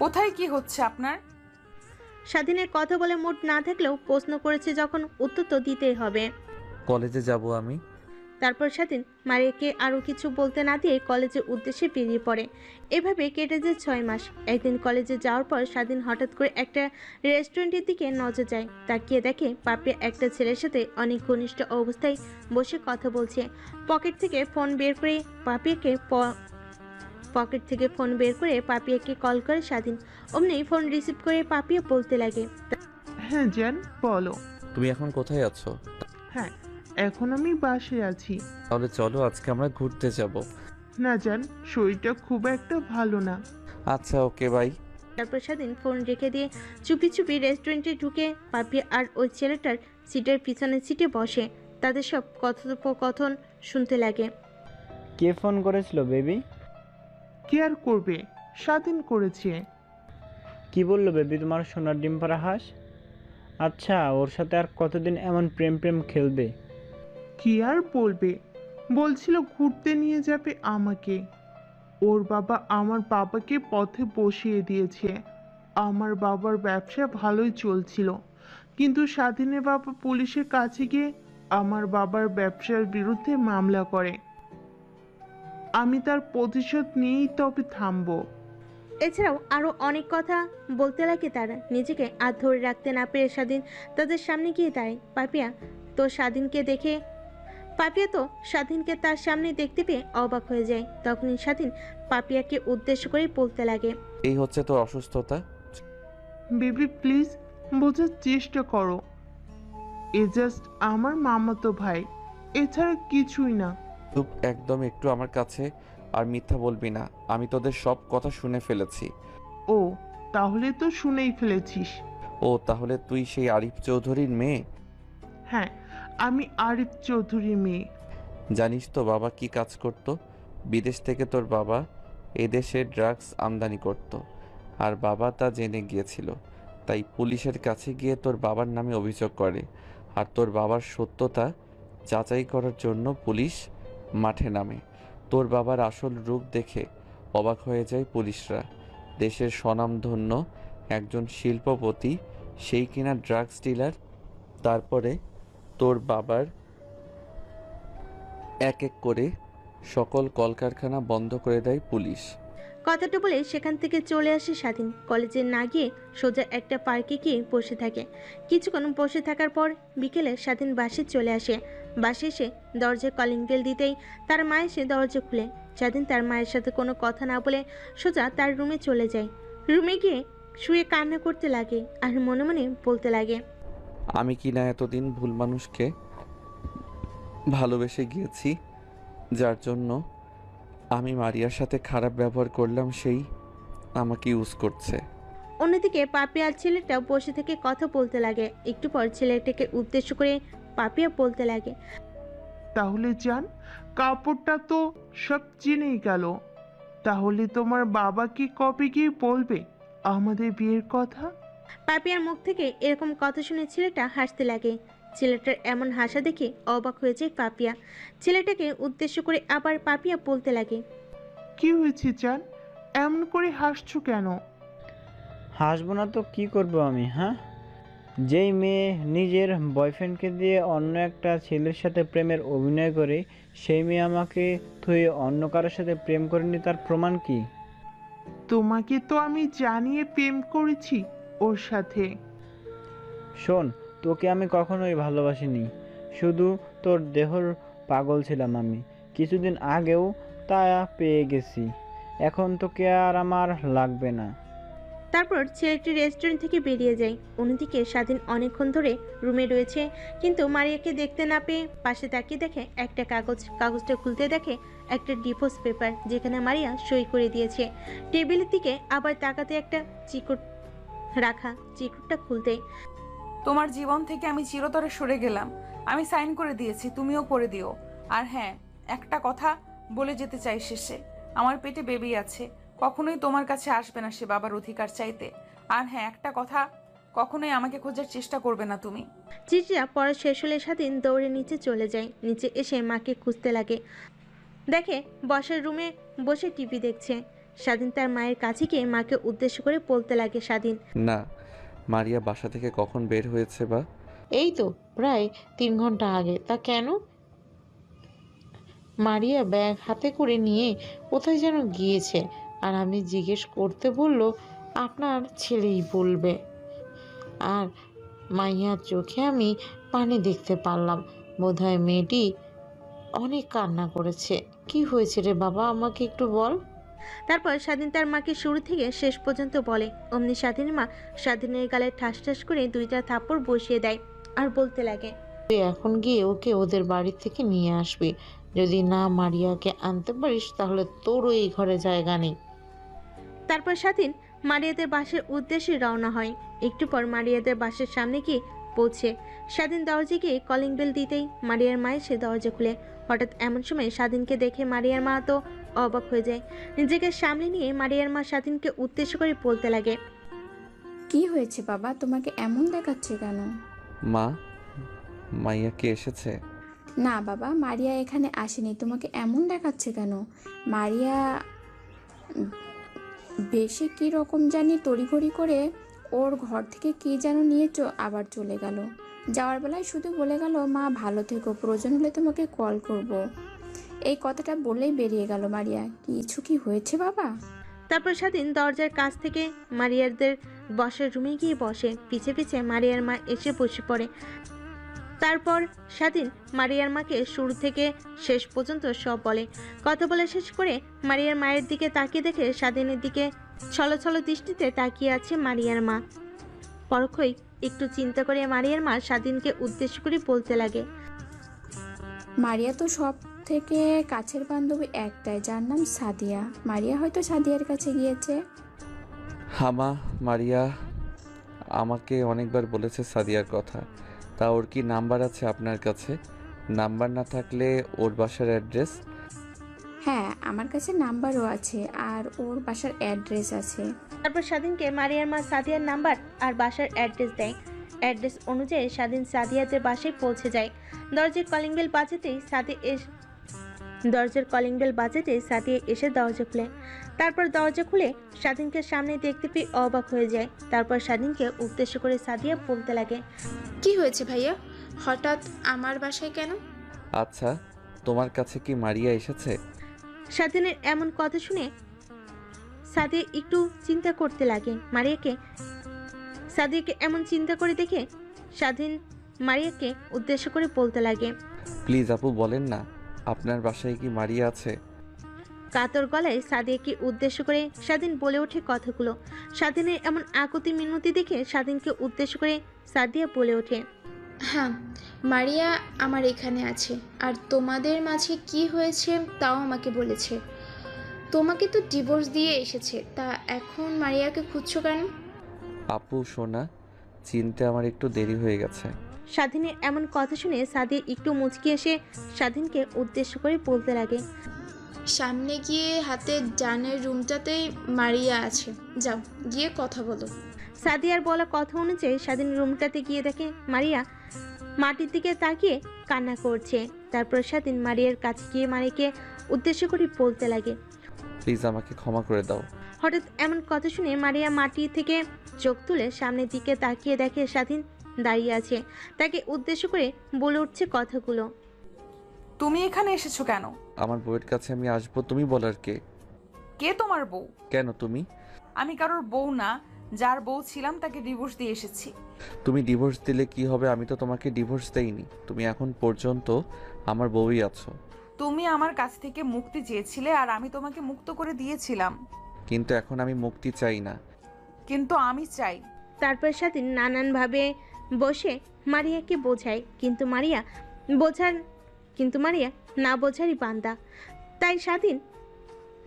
কোথায় কি হচ্ছে আপনার? স্বাধীনের কথা বলে মুড না থাকলেও প্রশ্ন করেছে যখন, উত্তর তো দিতেই হবে। কলেজে যাব আমি। তারপর স্বাধীন মারিয়াকে আরও কিছু বলতে না দিয়ে কলেজের উদ্দেশ্যে বেরিয়ে পড়ে। এভাবে কেটে যায় 6 মাস। একদিন কলেজে যাওয়ার পর স্বাধীন হঠাৎ করে একটা রেস্টুরেন্টের দিকে নজর যায়। তাকিয়ে দেখে পাপিয়া একটা ছেলের সাথে অনেক ঘনিষ্ঠ অবস্থায় বসে কথা বলছে। পকেট থেকে ফোন বের করে পাপিয়াকে কল করে স্বাধীন। অমনি ফোন রিসিভ করে পাপিয়া বলতে লাগে, হ্যাঁ জান, বলো। তুমি এখন কোথায় আছো? হ্যাঁ, এখন আমি বাসায় আছি। তাহলে চলো আজকে আমরা ঘুরতে যাব। না জান, শরীরটা খুব একটা ভালো না। আচ্ছা, ওকে, বাই। তারপর স্বাধীন ফোন রেখে দিয়ে চুপি চুপি রেস্টুরেন্টে ঢুকে পাপিয়া আর ওই ছেলেটার সিটের পিছনের সিটে বসে। তাদের সব কথোপকথন শুনতে লাগে। কে ফোন করেছিল বেবি? কে আর করবে, স্বাধীন করেছে। কি বললো বেবি তোমার সোনার ডিম পাড়া হাঁস? আচ্ছা, ওর সাথে আর কতদিন এমন প্রেম প্রেম খেলবে? কি আর বলবে, বলছিল ঘুরতে নিয়ে যাবে আমাকে। ওর বাবা আমার বাবাকে পথে বসিয়ে দিয়েছে। আমার বাবার ব্যবসা ভালোই চলছিল, কিন্তু স্বাধীনের বাবা পুলিশের কাছে গিয়ে আমার বাবার ব্যবসার বিরুদ্ধে মামলা করে। আমি তার প্রতিশোধ নিয়েই তবে থামবো। এছাড়াও আরও অনেক কথা বলতে লাগে তারা। নিজেকে আর ধরে রাখতে না পেরে স্বাধীন তাদের সামনে গিয়ে দাঁড়ায়। পাপিয়া তো স্বাধীনকে তার সামনে দেখতে পেয়ে অবাক হয়ে যায়। তখনই স্বাধীন পাপিয়াকে উদ্দেশ্য করে বলতে লাগে, এই হচ্ছে তোর অসুস্থতা। বেবি প্লিজ বোঝার চেষ্টা করো, এ জাস্ট আমার মামাতো ভাই, এছাড়া কিছুই না। চুপ একদম, একটু আমার কাছে আর মিথ্যা বলবি না। আমি তোদের সব কথা শুনে ফেলেছি। ও, তাহলে তো শুনেই ফেলেছিস। ও, তাহলে তুই সেই আরিফ চৌধুরীর মেয়ে? হ্যাঁ, আমি আরিফ চৌধুরীর মেয়ে। জানিস তো বাবা কি কাজ করত? বিদেশ থেকে তোর বাবা এদেশে ড্রাগস আমদানি করত, আর বাবা তা জেনে গিয়েছিল। তাই পুলিশের কাছে গিয়ে তোর বাবার নামে অভিযোগ করে, আর তোর বাবার সত্যতা যাচাই করার জন্য পুলিশ মাঠে নামে। তোর বাবার আসল রূপ দেখে অবাক হয়ে যায় পুলিশরা। দেশের স্বনামধন্য একজন শিল্পপতি, সেই কিনা ড্রাগস ডিলার। তারপরে তোর বাবার এক এক করে সকল কলকারখানা বন্ধ করে দেয় পুলিশ। কথাটা বলে সেখান থেকে চলে আসে স্বাধীন। কলেজে না গিয়ে সোজা একটা পার্কে গিয়ে বসে থাকে। কিছুক্ষণ বসে থাকার পর বিকেলে স্বাধীন বাসে চলে আসে। বাসে এসে দরজায় কলিং বেল দিতেই তার মা এসে দরজা খুলে। স্বাধীন তার মায়ের সাথে কোনো কথা না বলে সোজা তার রুমে চলে যায়। রুমে গিয়ে শুয়ে কান্না করতে লাগে আর মনে মনে বলতে লাগে, আমি কি না এতদিন ভুল মানুষকে ভালোবেসে গিয়েছি, যার জন্য আমি মারিয়ার সাথে খারাপ ব্যবহার করলাম, সেই আমাকে ইউজ করছে। অন্যদিকে পাপিয়া আর ছেলেটা বসে থেকে কথা বলতে লাগে। একটু পর ছেলেটাকে উদ্দেশ্য করে পাপিয়া বলতে লাগে, তাহলে জান, কাপড়টা তো সব চিনেই গেল। তাহলে তোমার বাবা কি কবে গিয়ে বলবে আমাদের বিয়ের কথা? পাপিয়ার মুখ থেকে এরকম কথা শুনে ছেলেটা হাসতে লাগে। ছেলেটার এমন হাসা দেখে অবাক হয়ে যায় পাপিয়া। ছেলেটাকে উদ্দেশ্য করে আবার পাপিয়া বলতে লাগে, কি হয়েছে জান, এমন করে হাসছো কেন? হাসবো না তো কি করব আমি, হ্যাঁ? যেই মেয়ে নিজের বয়ফ্রেন্ডকে দিয়ে অন্য একটা ছেলের সাথে প্রেমের অভিনয় করে, সেই মেয়ে আমাকে থুয়ে অন্য কারোর সাথে প্রেম করেনি, তার প্রমাণ কি? তোমাকে তো আমি জানিয়ে প্রেম করেছি ওর সাথে। শোন, তোকে আমি কখনোই ভালোবাসিনি, শুধু তোর দেহর পাগল ছিলাম আমি। কিছুদিন আগেও তা পেয়ে গেছি, এখন তোকে আর আমার লাগবে না। তারপর ছেলেটি রেস্টুরেন্ট থেকে বেরিয়ে যায়। অন্যদিকে স্বাধীন অনেকক্ষণ ধরে রুমে রয়েছে, কিন্তু মারিয়াকে দেখতে না পেয়ে পাশে তাকিয়ে দেখে একটা কাগজটা খুলতে দেখে একটা ডিভোর্স পেপার, যেখানে মারিয়া সই করে দিয়েছে। টেবিলের দিকে আবার তাকাতে একটা চিকুট রাখা, চিকুটটা খুলতে, তোমার জীবন থেকে আমি চিরতরে সরে গেলাম। আমি সাইন করে দিয়েছি, তুমিও করে দিও। আর হ্যাঁ, একটা কথা বলে যেতে চাই শেষে, আমার পেটে বেবি আছে, কখনোই তোমার কাছে আসবে না সে বাবার অধিকার চাইতে। আর হ্যাঁ, একটা কথা, কখনোই আমাকে খোঁজার চেষ্টা করবে না তুমি। চিঠিটা পড়া শেষ হলে স্বাধীন দৌড়ে নিচে চলে যায়। নিচে এসে মাকে খুঁজতে লাগে, দেখে বসার রুমে বসে টিভি দেখছে। স্বাধীন তার মায়ের কাছে গিয়ে মাকে উদ্দেশ্য করে বলতে লাগে, স্বাধীন, না, মারিয়া বাসা থেকে কখন বের হয়েছে বা? এই তো প্রায় 3 ঘন্টা আগে। তা কেন? মারিয়া ব্যাগ হাতে করে নিয়ে কোথায় যেন গিয়েছে, আর আমি জিজ্ঞেস করতে বলল আপনার ছেলেই বলবে। আর মাইয়ার চোখে আমি পানি দেখতে পারলাম, বোধহয় মেয়েটি অনেক কান্না করেছে। কি হয়েছে রে বাবা, আমাকে একটু বল। তারপর স্বাধীন তার মাকে শুরু থেকে শেষ পর্যন্ত বলে। অমনি স্বাধীনের মা স্বাধীনের গালে ঠাস ঠাস করে 2টা থাপ্পড় বসিয়ে দেয় আর বলতে লাগে, তুই এখন গিয়ে ওকে ওদের বাড়ি থেকে নিয়ে আসবি। যদি না মারিয়াকে আনতে পারিস তাহলে তোরও এই ঘরে জায়গা নেই। তারপর স্বাধীন মারিয়াদের বাসার উদ্দেশ্যে রওনা হয়। একটু পর মারিয়াদের বাসার সামনে গিয়ে পৌঁছে স্বাধীন দরজা গিয়ে কলিং বেল দিতেই মারিয়ার মা এসে দরজা খুলে। হঠাৎ এমন সময় স্বাধীনকে দেখে মারিয়ার মা তো অবাক হয়ে যায়। নিজেকে সামনে নিয়ে মারিয়ার মা স্বাধীনকে উদ্দেশ্য করে বলতে লাগে, কি হয়েছে বাবা, তোমাকে এমন দেখাচ্ছে কেন? মা, মাইয়া কি এসেছে? না বাবা, মারিয়া এখানে আসেনি, তোমাকে এমন দেখাচ্ছে কেন? মারিয়া বেশি কি রকম জানি তড়িঘড়ি করে ওর ঘর থেকে কি যেন নিয়ে আবার চলে গেল। যাওয়ার বেলায় শুধু বলে গেল, মা ভালো থেকো, প্রয়োজন হলে তোমাকে কল করব। এই কথাটা বলেই বেরিয়ে গেল মারিয়া। কিছু কি হয়েছে বাবা? তারপর স্বাধীন দরজার কাছ থেকে মারিয়াদের বসার রুমে গিয়ে বসে। পিছে পিছে মারিয়ার মা এসে বসে পড়ে। তারপর স্বাধীন মারিয়ার মাকে শুরু থেকে শেষ পর্যন্ত সব বলে। কথা বলে শেষ করে মারিয়ার মায়ের দিকে তাকিয়ে দেখে স্বাধীনের দিকে ছলছল দৃষ্টিতে তাকিয়ে আছে মারিয়ার মা। পরক্ষই একটু চিন্তা করে মারিয়ার মা স্বাধীনকে উদ্দেশ্য করে বলতে লাগে, মারিয়া তো সব থেকে কাছের বান্ধবী একটাই, যার নাম সাদিয়া। মারিয়া হয়তো সাদিয়ার কাছে গিয়েছে। হামা, মারিয়া আমাকে অনেকবার বলেছে সাদিয়ার কথা। তা ওর কি নাম্বার আছে আপনার কাছে? নাম্বার না থাকলে ওর বাসার অ্যাড্রেস? হ্যাঁ, আমার কাছে নাম্বারও আছে আর ওর বাসার অ্যাড্রেস আছে। তারপর স্বাধীনকে মারিয়ার মা সাদিয়ার নাম্বার আর বাসার অ্যাড্রেস দেয়। অ্যাড্রেস অনুযায়ী স্বাধীন সাদিয়াদের বাসায় পৌঁছে যায়। দরজার কলিং বেল বাজাতেই সাদিয়া এসে দরজা খুলে। তারপর দরজা খুলে স্বাধীনকে সামনে দেখতে পেয়ে অবাক হয়ে যায়। তারপর স্বাধীনকে উদ্দেশ্য করে সাদিয়া বলতে লাগে, কি হয়েছে ভাইয়া, হঠাৎ আমার বাসায় কেন? আচ্ছা, তোমার কাছে কি মারিয়া এসেছে? স্বাধীনের এমন কথা শুনে সাদিয়া একটু চিন্তা করতে লাগে। সাদিয়াকে এমন চিন্তা করে দেখে স্বাধীন মারিয়াকে উদ্দেশ্য করে বলতে লাগে, প্লিজ আপু বলেন না, আপনার বাসায় কি মারিয়া আছে? কাতর গলায় সাদিয়াকে উদ্দেশ্য করে স্বাধীন বলে ওঠে কথাগুলো। স্বাধীনের এমন আকুতি মিনতি দেখে স্বাধীনকে উদ্দেশ্য করে সাদিয়া বলে ওঠে, হ্যাঁ, মারিয়া আমার এখানে আছে। আর তোমাদের মাঝে কি হয়েছে তাও আমাকে বলেছে। তোমাকে তো ডিভোর্স দিয়ে এসেছে, তা এখন মারিয়াকে খুঁজছো কেন? আপু সোনা, চিনতে আমার একটু দেরি হয়ে গেছে। স্বাধীনের এমন কথা শুনে সাদিয়া একটু মুচকি এসে স্বাধীনকে উদ্দেশ্য করে বলতে লাগে, সামনে গিয়ে হাতের ডানের রুমটাতেই মারিয়া আছে, যাও গিয়ে কথা বলো। সাদিয়ার বলা কথা অনুযায়ী স্বাধীন রুমটাতে গিয়ে দেখে মারিয়া মাটির দিকে তাকিয়ে কান্না করছে। তারপর স্বাধীন মারিয়ার কাছে গিয়ে মারিয়াকে উদ্দেশ্য করে বলতে লাগে, প্লিজ আমাকে ক্ষমা করে দাও। হঠাৎ এমন কথা শুনে মারিয়া মাটি থেকে চোখ তুলে সামনের দিকে তাকিয়ে দেখে স্বাধীন দাঁড়িয়ে আছে। তাকে উদ্দেশ্য করে বলে উঠছে কথাগুলো। তুমি এখানে এসেছো কেন? আমার বউয়ের কাছে আমি আসবো, তুমি বলার কে? কে তোমার বউ? কেন তুমি? আমি কারোর বউ না, যার বউ ছিলাম তাকে ডিভোর্স দিয়ে এসেছি। তুমি ডিভোর্স দিলে কি হবে? আমি তো তোমাকে ডিভোর্স দেইনি, তুমি এখন পর্যন্ত আমার বউই আছো। তুমি আমার কাছ থেকে মুক্তি চেয়েছিলে আর আমি তোমাকে মুক্ত করে দিয়েছিলাম। কিন্তু এখন আমি মুক্তি চাই না। কিন্তু আমি চাই। তারপর স্বাধীন নানানভাবে বসে মারিয়াকে বোঝায়, কিন্তু মারিয়া না বোঝারই বান্দা। তাই স্বাধীন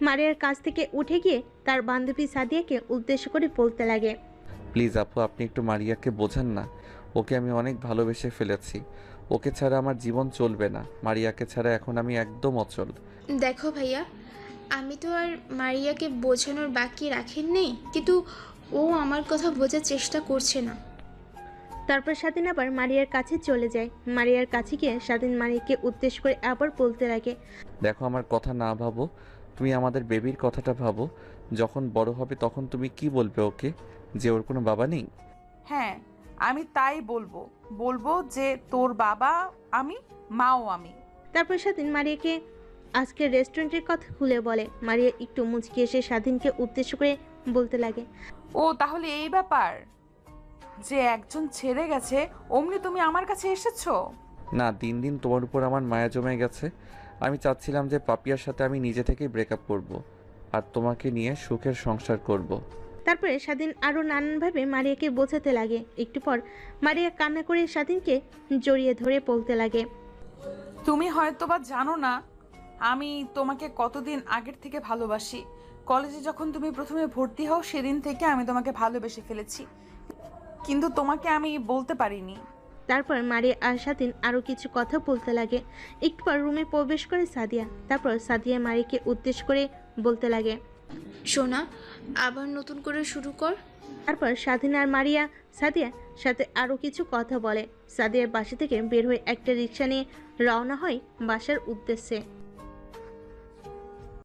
মারিয়ার কাছ থেকে উঠে গিয়ে তার বান্ধবী সাদিয়াকে উদ্দেশ্য করে বলতে লাগে, প্লিজ আপু, আপনি একটু মারিয়াকে বোঝান না। ওকে আমি অনেক ভালোবেসে ফেলেছি, ওকে ছাড়া আমার জীবন চলবে না। মারিয়াকে ছাড়া এখন আমি একদম অচল। দেখো ভাইয়া, আমি তো আর মারিয়াকে বোঝানোর বাকি রাখেননি, কিন্তু ও আমার কথা বোঝার চেষ্টা করছে না। তারপর স্বাধীন আবার মারিয়ার কাছে চলে যায়। মারিয়ার কাছে গিয়ে স্বাধীন মারিয়াকে উদ্দেশ্য করে আবার বলতে লাগে, দেখো, আমার কথা না ভাবো, তুমি আমাদের বেবির কথাটা ভাবো। যখন বড় হবে তখন তুমি কি বলবে ওকে, যে ওর কোনো বাবা নেই? হ্যাঁ, আমি তাই বলবো যে তোর বাবা আমি, মাও আমি। তারপর স্বাধীন মারিয়াকে আজকের রেস্টুরেন্টের কথা খুলে বলে। মারিয়া একটু মুচকি এসে স্বাধীনকে উদ্দেশ্য করে বলতে লাগে, ও তাহলে এই ব্যাপার, যে একজন ছেড়ে গেছে অমনি তুমি আমার কাছে এসেছো? না, দিন দিন তোমার উপর আমার মায়া জমে গেছে। আমি চাচ্ছিলাম যে পাপিয়ার সাথে আমি নিজে থেকেই ব্রেকআপ করব আর তোমাকে নিয়ে সুখের সংসার করব। তারপরে স্বাধীন আরও নানানভাবে মারিয়াকে বোঝাতে লাগে। একটু পর মারিয়া কান্না করে স্বাধীনকে জড়িয়ে ধরে বলতে লাগে, তুমি হয়তোবা জানো না আমি তোমাকে কতদিন আগের থেকে ভালোবাসি। কলেজে যখন তুমি প্রথমে ভর্তি হও সেদিন থেকে আমি তোমাকে ভালোবেসে ফেলেছি, কিন্তু তোমাকে আমি বলতে পারিনি। তারপর মারিয়া আর স্বাধীন আরও কিছু কথা বলতে লাগে। একটু পর রুমে প্রবেশ করে সাদিয়া। তারপর সাদিয়া মারিয়াকে উদ্দেশ্য করে বলতে লাগে, সোনা, আবার নতুন করে শুরু কর। তারপর স্বাধীন আর মারিয়া সাদিয়ার সাথে আরও কিছু কথা বলে। সাদিয়ার বাসা থেকে বের হয়ে একটা রিক্সা নিয়ে রওনা হয় বাসার উদ্দেশ্যে।